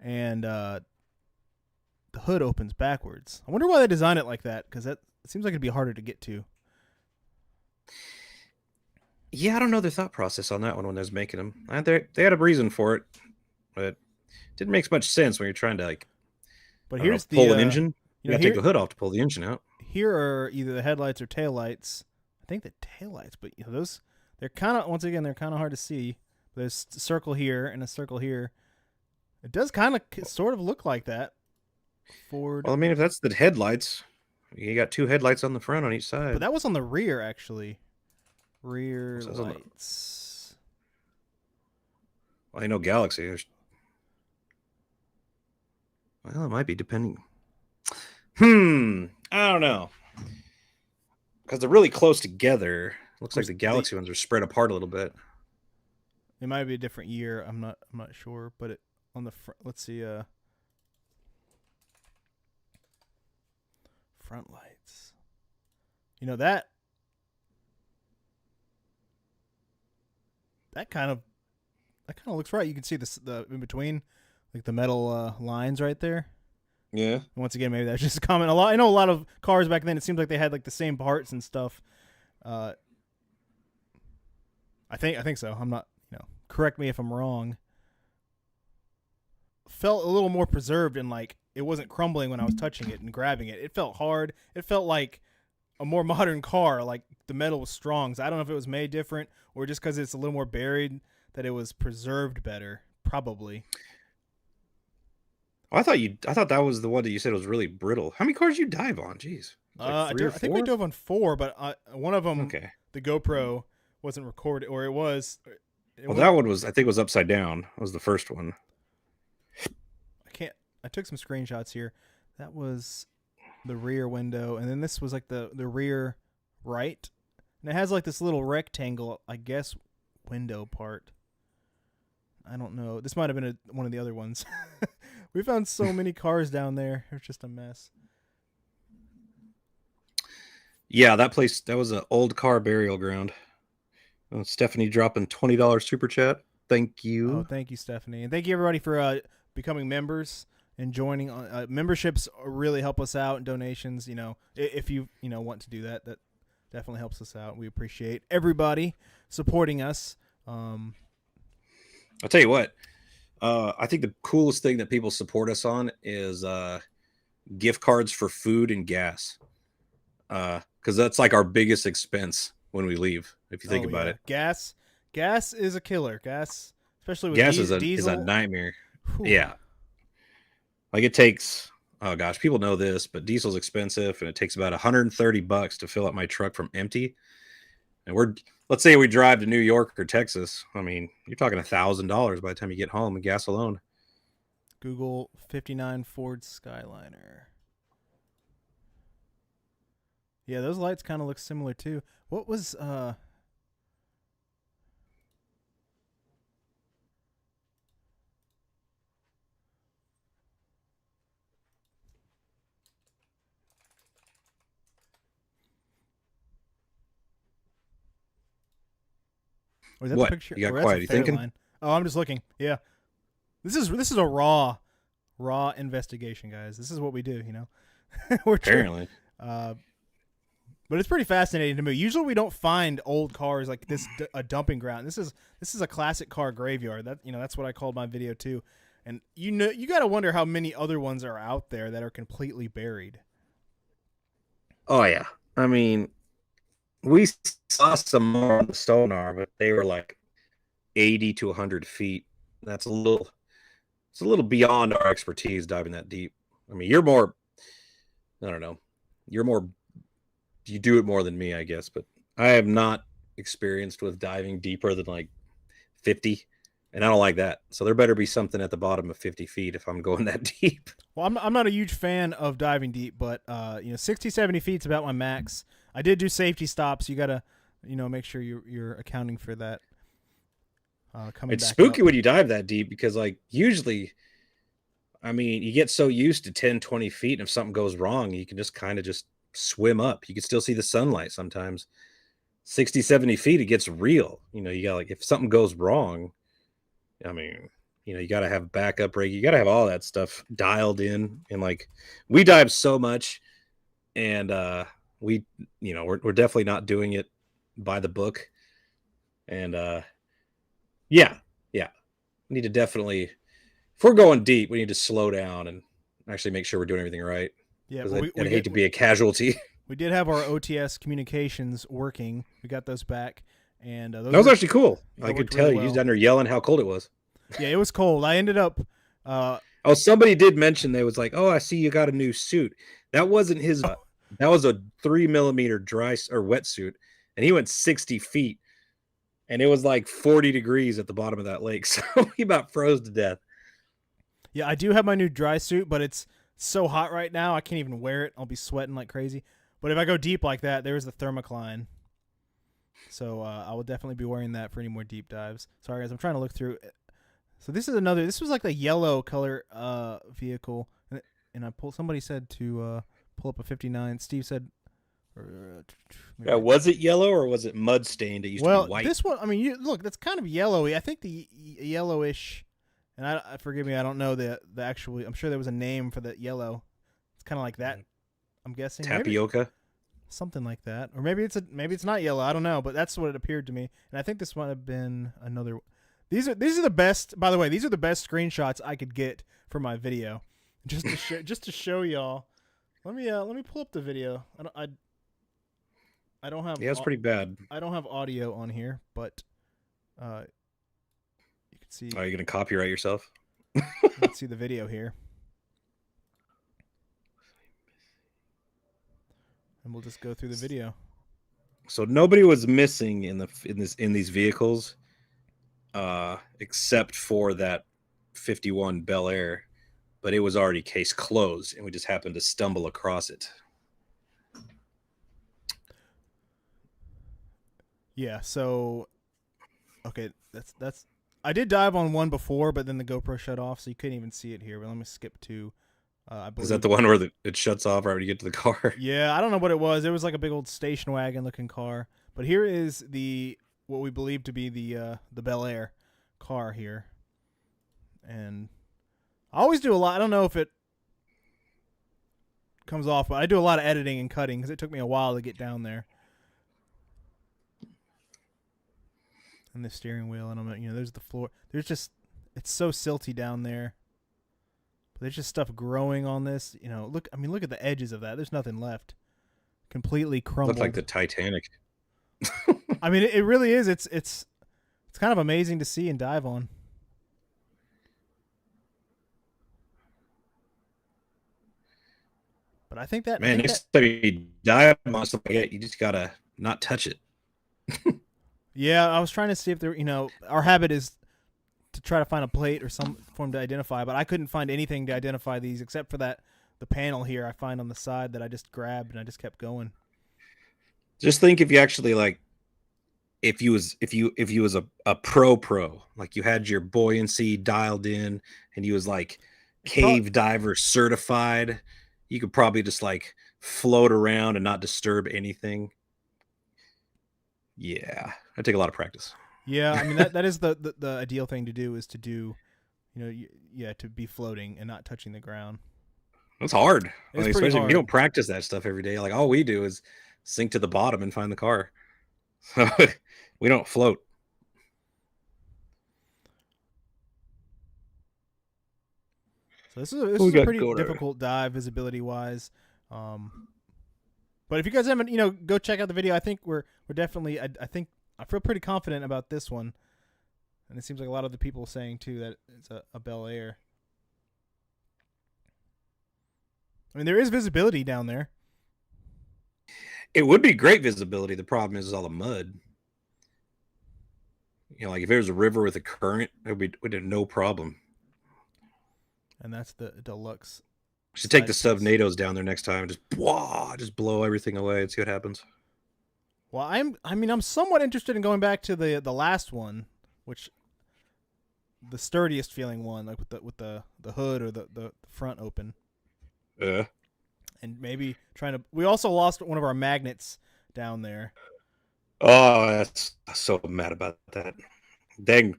and the hood opens backwards. I wonder why they designed it like that, because it seems like it'd be harder to get to. Yeah, I don't know their thought process on that one when they was making them. They had a reason for it, but it didn't make much sense when you're trying to But here's pull the an engine. You gotta take the hood off to pull the engine out. Here are either the headlights or taillights. I think the taillights, but those, they're kind of, once again, they're kind of hard to see. There's a circle here and a circle here. It does kind of sort of look like that. Ford. Well, I mean, if that's the headlights, you got two headlights on the front on each side. But that was on the rear, actually. Rear lights. Well, I know Galaxy. Well, it might be depending. I don't know. Because they're really close together. Looks like the Galaxy ones are spread apart a little bit. It might be a different year. I'm not sure, but it on the front. Let's see. Front lights. That kind of looks right. You can see the in between, like the metal lines right there. Yeah. And once again, maybe that's just a comment. I know a lot of cars back then, it seems like they had like the same parts and stuff. I think so. I'm not, correct me if I'm wrong. Felt a little more preserved, and like it wasn't crumbling when I was touching it and grabbing it. It felt hard. It felt like a more modern car. Like the metal was strong. So I don't know if it was made different or just because it's a little more buried that it was preserved better. Probably. I thought that was the one that you said was really brittle. How many cars you dive on? Jeez. I think we dove on 4, but one of them, okay, the GoPro wasn't recorded, or it was. That one was, I think, was upside down. That was the first one. I took some screenshots here. That was the rear window, and then this was like the rear right, and it has like this little rectangle, I guess, window part. I don't know. This might have been one of the other ones. We found so many cars down there. It was just a mess. Yeah, that place, that was an old car burial ground. Stephanie dropping $20 super chat. Thank you. Oh, thank you, Stephanie. And thank you, everybody, for becoming members and joining. Memberships really help us out, and donations, if you want to do that, that definitely helps us out. We appreciate everybody supporting us. I'll tell you what. I think the coolest thing that people support us on is gift cards for food and gas. Because that's like our biggest expense when we leave, if you think about it. Gas is a killer. Gas, especially with diesel. Is a nightmare. Whew. Yeah. Like it takes, oh gosh, people know this, but diesel's expensive, and it takes about $130 to fill up my truck from empty. And let's say we drive to New York or Texas. I mean, you're talking $1,000 by the time you get home in gas alone. Google 59 Ford Skyliner. Yeah, those lights kind of look similar too. What was What? The picture? You got quiet. You thinking? Oh, I'm just looking. Yeah, this is a raw investigation, guys. This is what we do. We're Apparently. But it's pretty fascinating to me. Usually, we don't find old cars like this a dumping ground. This is a classic car graveyard. That's what I called my video too. And you got to wonder how many other ones are out there that are completely buried. Oh yeah. I mean, we saw some more on the sonar, but they were like 80 to 100 feet. It's a little beyond our expertise diving that deep. I mean, I don't know, you do it more than me, I guess, but I am not experienced with diving deeper than like 50, and I don't like that. So there better be something at the bottom of 50 feet if I'm going that deep. Well, I'm not a huge fan of diving deep, but 60, 70 feet is about my max. I did do safety stops. You gotta, make sure you're accounting for that. It's spooky when you dive that deep because, like, usually, I mean, you get so used to 10, 20 feet, and if something goes wrong, you can just kind of just swim up. You can still see the sunlight sometimes. 60, 70 feet, it gets real. You got, like, if something goes wrong, I mean, you got to have backup rig. You got to have all that stuff dialed in. And, like, we dive so much, and we're definitely not doing it by the book. And yeah. We need to definitely, if we're going deep, we need to slow down and actually make sure we're doing everything right. Yeah, I'd hate to be a casualty. We did have our OTS communications working. We got those back, and that was actually cool. I could tell really you was down there yelling how cold it was. Yeah, it was cold. I ended up. Somebody did mention they was like, "Oh, I see you got a new suit." That wasn't his. That was a 3 millimeter dry or wetsuit, and he went 60 feet, and it was like 40 degrees at the bottom of that lake, so he about froze to death. Yeah, I do have my new dry suit, but it's so hot right now I can't even wear it. I'll be sweating like crazy. But if I go deep like that, there's the thermocline. So I will definitely be wearing that for any more deep dives. Sorry, guys, I'm trying to look through. So this was like the yellow color vehicle, and somebody said to pull up a 59. Steve said. Yeah, was it yellow or was it mud stained? It used to be white. This one, I mean, look, that's kind of yellowy. I think the yellowish, and I forgive me, I don't know the actual. I'm sure there was a name for the yellow. It's kind of like that. I'm guessing tapioca, maybe something like that, or maybe it's not yellow. I don't know, but that's what it appeared to me. And I think this might have been another. These are the best. By the way, these are the best screenshots I could get for my video, just to show y'all. Let me pull up the video. I don't have. Yeah, it's pretty bad. I don't have audio on here, but you can see. Are you gonna copyright yourself? Let's see the video here, and we'll just go through the video. So nobody was missing in these vehicles, except for that 51 Bel Air, but it was already case closed, and we just happened to stumble across it. Yeah, so okay, that's I did dive on one before, but then the GoPro shut off, so you couldn't even see it here. But let me skip to I believe. Is that the one where it shuts off right when you get to the car? Yeah, I don't know what it was. It was like a big old station wagon looking car. But here is what we believe to be the Bel Air car here. And I always do a lot. I don't know if it comes off, but I do a lot of editing and cutting because it took me a while to get down there. And the steering wheel, and there's the floor. It's so silty down there. But there's just stuff growing on this. Look at the edges of that. There's nothing left. Completely crumbled. Looks like the Titanic. I mean, it really is. It's kind of amazing to see and dive on. But I think that next time you dive on something like that, you just gotta not touch it. Yeah, I was trying to see if there, our habit is to try to find a plate or some form to identify, but I couldn't find anything to identify these except for the panel here I find on the side that I just grabbed and I just kept going. Just think if you actually if you was a pro, like you had your buoyancy dialed in and you was like cave diver certified, you could probably just like float around and not disturb anything. Yeah, I take a lot of practice. Yeah, I mean that is the ideal thing to do is to do, to be floating and not touching the ground. It's hard, It's pretty especially if you hard. don't practice that stuff every day. Like all we do is sink to the bottom and find the car. So we don't float. So this We is a got pretty going on. difficult dive visibility wise. But if you guys haven't, go check out the video. I think we're definitely. I feel pretty confident about this one, and it seems like a lot of the people saying too that it's a Bel Air. I mean, there is visibility down there. It would be great visibility. The problem is all the mud. Like if there was a river with a current, we'd have no problem. And that's the deluxe. Should take the Subnados down there next time and just blow everything away and see what happens. Well, I'm somewhat interested in going back to the last one, which the sturdiest feeling one, like with the hood or the front open. Yeah. And maybe trying to. We also lost one of our magnets down there. Oh, that's so mad about that. Dang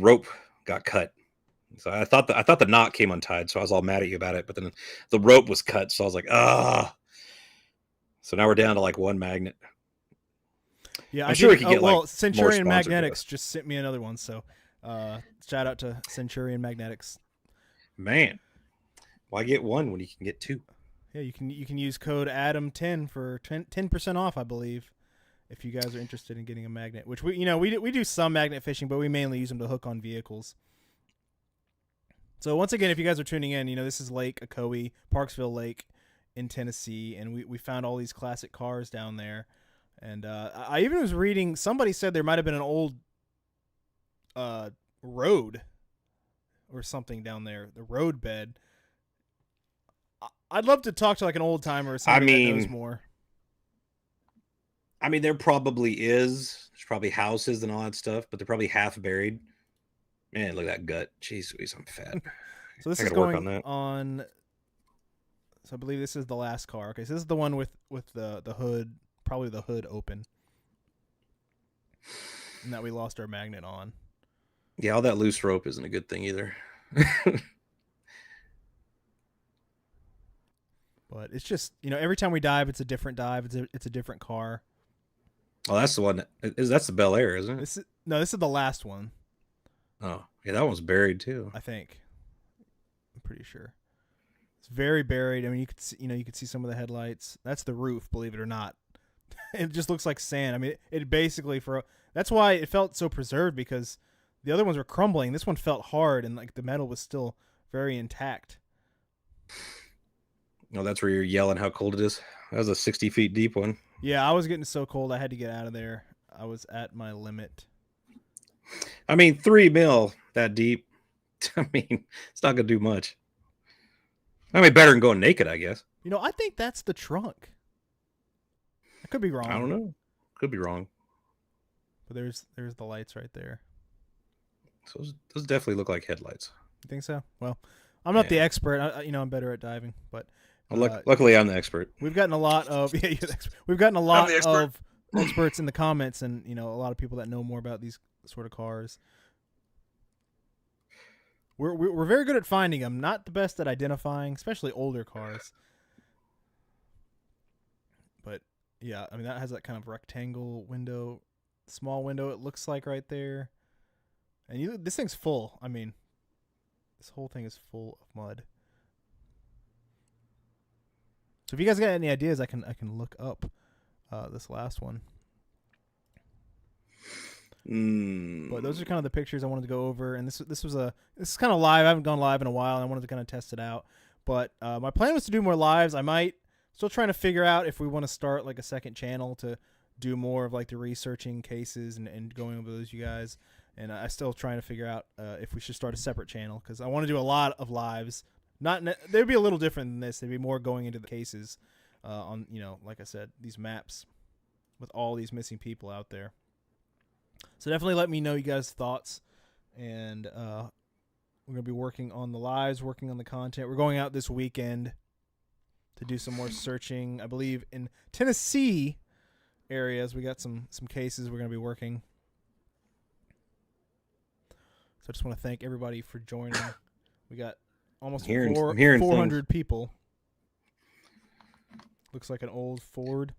rope got cut. So I thought the knot came untied, so I was all mad at you about it. But then the rope was cut, so I was like, ah. So now we're down to like one magnet. Yeah, I'm sure we could get like Centurion Magnetics just sent me another one. So shout out to Centurion Magnetics. Man, why get one when you can get two? Yeah, you can use code Adam10 for 10% off, I believe, if you guys are interested in getting a magnet. Which we do some magnet fishing, but we mainly use them to hook on vehicles. So once again, if you guys are tuning in, this is Lake Ocoee, Parksville Lake in Tennessee, and we found all these classic cars down there. And I even was reading, somebody said there might have been an old road or something down there, the road bed. I'd love to talk to like an old timer or somebody that knows more. I mean, there probably is. There's probably houses and all that stuff, but they're probably half buried. Man, look at that gut. Jeez, squeeze, I'm fat. So this is going on. So I believe this is the last car. Okay, so this is the one with the hood, probably the hood open, and that we lost our magnet on. Yeah, all that loose rope isn't a good thing either. But it's just, every time we dive, it's a different dive. It's a different car. Oh, that's the one. That's the Bel Air, isn't it? This is the last one. Oh, yeah, that one's buried too. I think. I'm pretty sure. It's very buried. I mean, you could see some of the headlights. That's the roof, believe it or not. It just looks like sand. I mean, it basically that's why it felt so preserved, because the other ones were crumbling. This one felt hard, and like the metal was still very intact. No, that's where you're yelling how cold it is. That was a 60 feet deep one. Yeah, I was getting so cold I had to get out of there. I was at my limit. I mean, 3 mil that deep. I mean, it's not gonna do much. I mean, better than going naked, I guess. I think that's the trunk. I could be wrong. I don't know. Could be wrong. But there's the lights right there. So those definitely look like headlights. You think so? Well, I'm not the expert. I'm better at diving, but luckily I'm the expert. We've gotten a lot of we've gotten a lot of experts in the comments, and a lot of people that know more about these sort of cars. We're very good at finding them. Not the best at identifying, especially older cars. But yeah, I mean that has that kind of rectangle window, small window. It looks like right there, and this thing's full. I mean, this whole thing is full of mud. So if you guys got any ideas, I can look up this last one. But those are kind of the pictures I wanted to go over, and this is kind of live. I haven't gone live in a while, and I wanted to kind of test it out. But my plan was to do more lives. I might still trying to figure out if we want to start like a second channel to do more of like the researching cases and going over those, you guys. And I still trying to figure out if we should start a separate channel, because I want to do a lot of lives. They'd be a little different than this. They'd be more going into the cases on, like I said, these maps with all these missing people out there. So definitely let me know you guys' thoughts. And we're going to be working on the lives, working on the content. We're going out this weekend to do some more searching. I believe in Tennessee areas we got some cases we're going to be working. So I just want to thank everybody for joining. We got almost I'm hearing 400 people. Looks like an old Ford.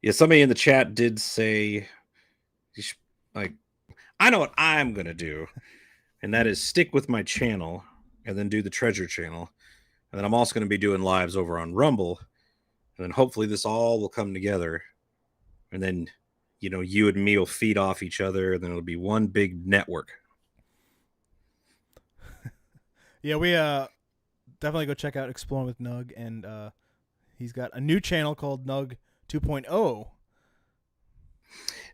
Yeah, somebody in the chat did say, like, I know what I'm going to do, and that is stick with my channel and then do the treasure channel. And then I'm also going to be doing lives over on Rumble. And then hopefully this all will come together. And then, you and me will feed off each other, and then it'll be one big network. Yeah, we definitely go check out Exploring with Nug, and he's got a new channel called Nug 2.0.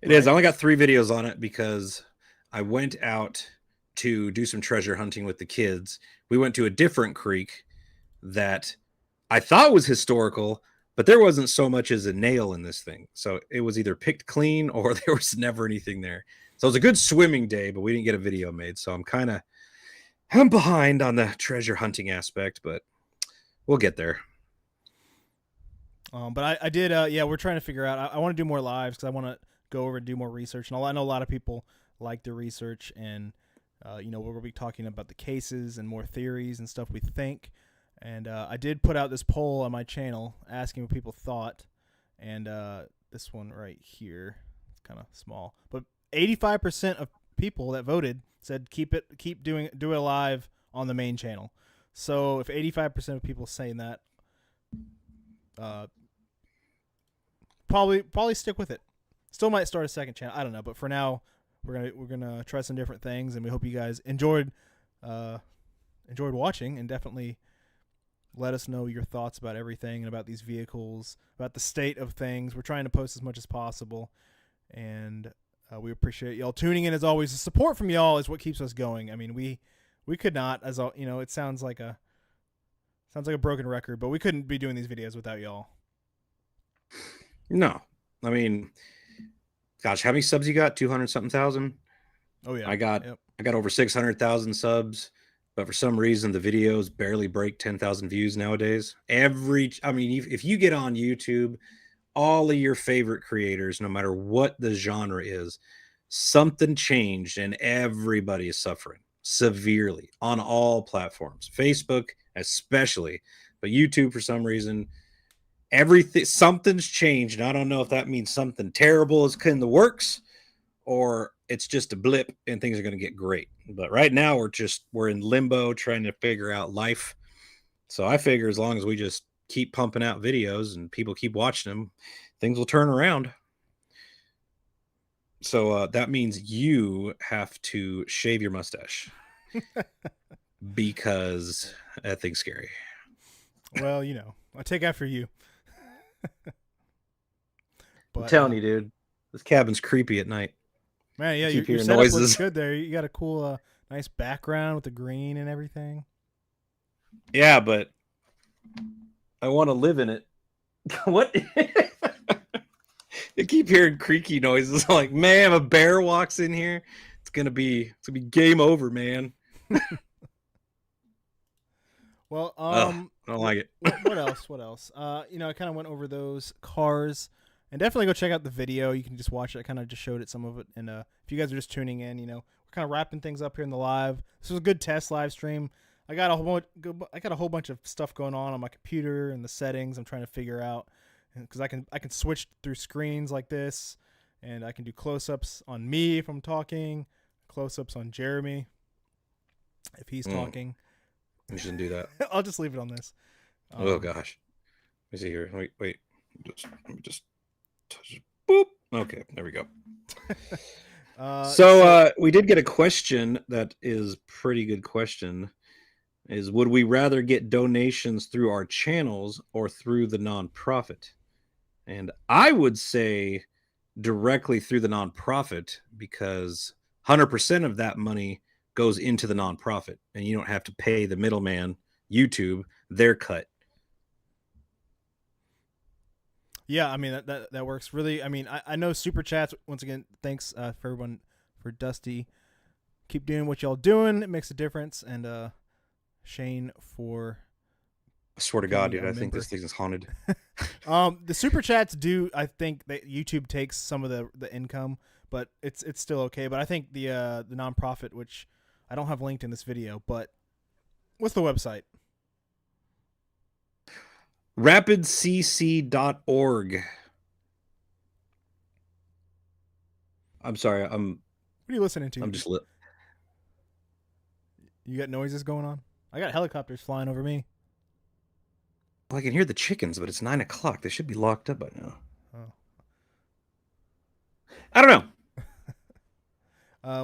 It is. I only got 3 videos on it because I went out to do some treasure hunting with the kids. We went to a different creek that I thought was historical, but there wasn't so much as a nail in this thing. So it was either picked clean or there was never anything there. So it was a good swimming day, but we didn't get a video made. So I'm behind on the treasure hunting aspect, but we'll get there. But I did, we're trying to figure out. I want to do more lives because I want to go over and do more research. And I know a lot of people like the research, and we'll be talking about the cases and more theories and stuff we think. And I did put out this poll on my channel asking what people thought, and this one right here, it's kind of small, but 85% of people that voted said do it live on the main channel. So if 85% of people saying that, probably stick with it. Still might start a second channel. I don't know, but for now, we're gonna try some different things, and we hope you guys enjoyed watching, and definitely let us know your thoughts about everything and about these vehicles, about the state of things. We're trying to post as much as possible, and we appreciate y'all tuning in as always. The support from y'all is what keeps us going. I mean, we could not, it sounds like a broken record, but we couldn't be doing these videos without y'all. No, I mean, gosh, how many subs you got? 200 something thousand. Oh yeah, I got over 600,000 subs, but for some reason the videos barely break 10,000 views nowadays. If you get on YouTube, all of your favorite creators, no matter what the genre is, something changed and everybody is suffering severely on all platforms, Facebook especially, but YouTube for some reason, something's changed. And I don't know if that means something terrible is in the works or it's just a blip and things are going to get great. But right now we're in limbo trying to figure out life. So I figure as long as we just keep pumping out videos and people keep watching them, things will turn around. So that means you have to shave your mustache because that thing's scary. Well, I take after you. But, I'm telling you, dude, this cabin's creepy at night. Man, yeah, your setup looks good there. You got a cool, nice background with the green and everything. Yeah, but I want to live in it. What? You keep hearing creaky noises. Like, man, if a bear walks in here, it's gonna be game over, man. Well, I don't like it. What else? I kind of went over those cars, and definitely go check out the video. You can just watch it. I kind of just showed it, some of it, and if you guys are just tuning in, we're kind of wrapping things up here in the live. This was a good test live stream. I got a whole bunch of stuff going on my computer and the settings. I'm trying to figure out, because I can switch through screens like this, and I can do close-ups on me if I'm talking, close-ups on Jeremy if he's talking. You shouldn't do that. I'll just leave it on this. Oh gosh. Let me see here. Wait. Let me just touch it. Boop. Okay, there we go. So we did get a question that is pretty good question. Is would we rather get donations through our channels or through the nonprofit? And I would say directly through the nonprofit, because 100% of that money goes into the nonprofit and you don't have to pay the middleman, YouTube, their cut. Yeah, I mean, that works really. I mean, I know super chats, once again, thanks for everyone, for Dusty. Keep doing what y'all doing. It makes a difference. And Shane for I swear to God, be dude, a I think member. this thing is haunted. The super chats do. I think that YouTube takes some of the income, but it's still okay. But I think the nonprofit, which I don't have linked in this video, but what's the website? rapidcc.org. I'm sorry. What are you listening to? I'm just lit. You got noises going on? I got helicopters flying over me. Well, I can hear the chickens, but it's 9 o'clock. They should be locked up by now. Oh. I don't know.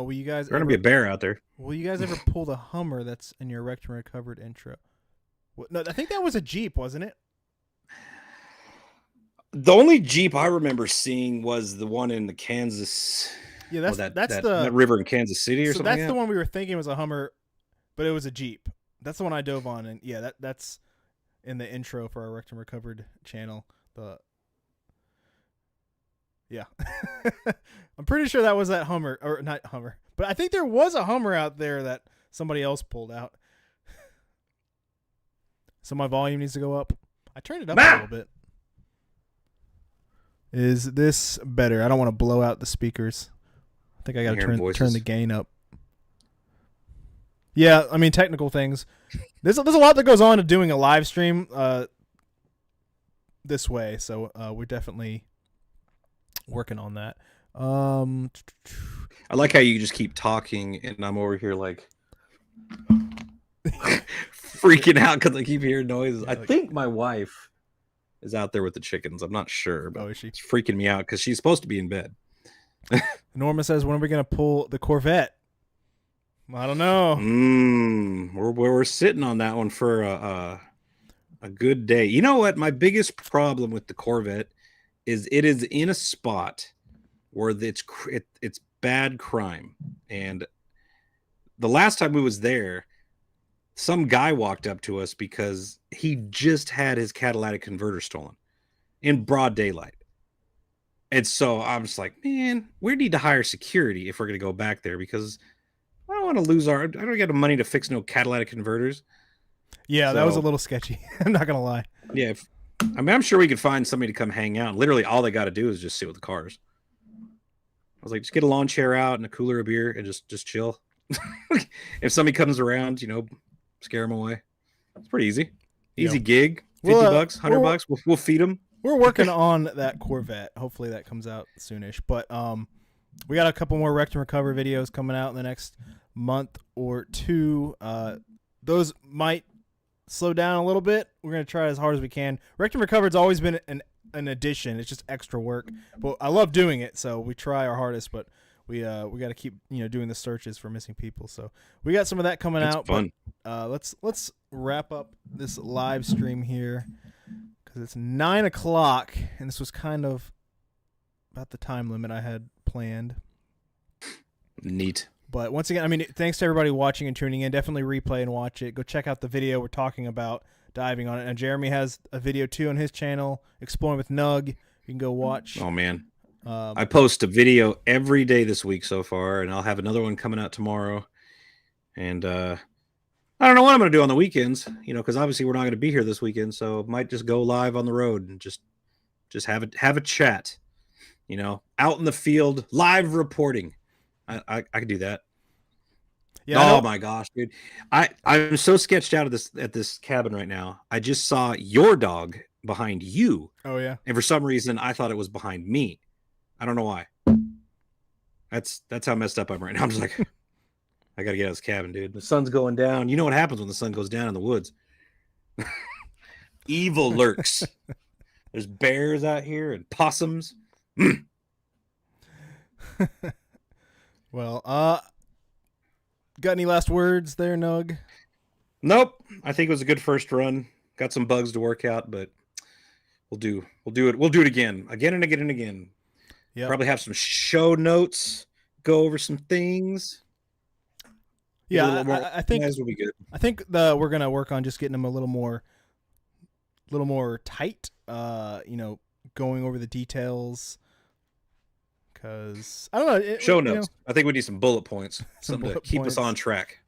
Will you guys? There's gonna be a bear out there. Will you guys ever pull the Hummer that's in your Wrecked and Recovered intro? What, no, I think that was a Jeep, wasn't it? The only Jeep I remember seeing was the one in the Kansas. Yeah, that's that river in Kansas City or so something. That's the one we were thinking was a Hummer, but it was a Jeep. That's the one I dove on, and yeah, that's in the intro for our Wrecked and Recovered channel. Yeah, I'm pretty sure that was that Hummer, or not Hummer, but I think there was a Hummer out there that somebody else pulled out. So my volume needs to go up. I turned it up a little bit. Is this better? I don't want to blow out the speakers. I think I got to turn the gain up. Yeah, I mean, technical things. There's a lot that goes on to doing a live stream this way, so we're definitely working on that. I like how you just keep talking, and I'm over here like freaking out because I keep hearing noises. I think my wife is out there with the chickens. I'm not sure, but is she? It's freaking me out because she's supposed to be in bed. Norma says, when are we going to pull the Corvette? I don't know. We're sitting on that one for a good day. You know what? My biggest problem with the Corvette is it is in a spot where it's bad crime. And the last time we was there, some guy walked up to us because he just had his catalytic converter stolen in broad daylight. And so I'm just like, man, we need to hire security if we're going to go back there because I don't want to lose I don't get the money to fix no catalytic converters. Yeah, that was a little sketchy. I'm not going to lie. Yeah. I'm sure we could find somebody to come hang out. Literally all they got to do is just sit with the cars. I was like, just get a lawn chair out and a cooler of beer and just chill. If somebody comes around, scare them away. It's pretty easy. Easy gig. $50, $100. We'll feed them. We're working on that Corvette. Hopefully that comes out soonish. But we got a couple more Wrecked and Recover videos coming out in the next month or two. Those might slow down a little bit. We're going to try as hard as we can. Wrecked and Recovered's always been an addition. It's just extra work. But I love doing it, so we try our hardest. But we got to keep doing the searches for missing people. So we got some of that coming out. Fun. But, let's wrap up this live stream here because it's 9 o'clock, and this was kind of about the time limit I had planned. Neat. But once again, I mean, thanks to everybody watching and tuning in. Definitely replay and watch it. Go check out the video we're talking about diving on it. And Jeremy has a video too on his channel, Exploring with Nug. You can go watch. Oh man, I post a video every day this week so far, and I'll have another one coming out tomorrow. And I don't know what I'm going to do on the weekends, because obviously we're not going to be here this weekend, so might just go live on the road and just have a chat, out in the field, live reporting. I could do that. Yeah. Oh my gosh, dude. I'm so sketched out of at this cabin right now. I just saw your dog behind you. Oh yeah. And for some reason I thought it was behind me. I don't know why. That's how messed up I'm right now. I'm just like, I gotta get out of this cabin, dude. The sun's going down. You know what happens when the sun goes down in the woods? Evil lurks. There's bears out here and possums. Well, got any last words there, Nug? Nope. I think it was a good first run. Got some bugs to work out, but we'll do it. We'll do it again and again and again. Yeah. Probably have some show notes, go over some things. Yeah, I think will be good. I think we're gonna work on just getting them a little more tight. Going over the details. Because I don't know. Show notes. I think we need some bullet points. Something to keep us on track.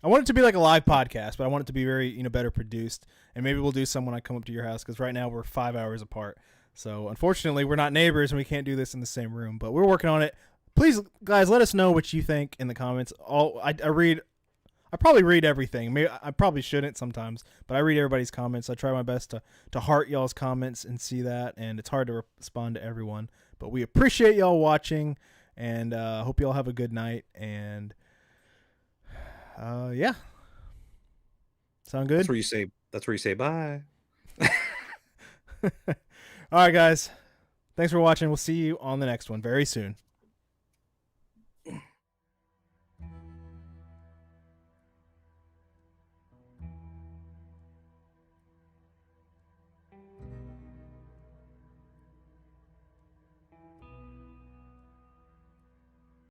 I want it to be like a live podcast, but I want it to be very, better produced. And maybe we'll do some when I come up to your house, because right now we're 5 hours apart. So unfortunately, we're not neighbors and we can't do this in the same room. But we're working on it. Please, guys, let us know what you think in the comments. I probably read everything. Maybe I probably shouldn't sometimes, but I read everybody's comments. I try my best to heart y'all's comments and see that, and it's hard to respond to everyone. But we appreciate y'all watching, and hope y'all have a good night. And yeah, sound good? That's where you say bye. All right, guys. Thanks for watching. We'll see you on the next one very soon.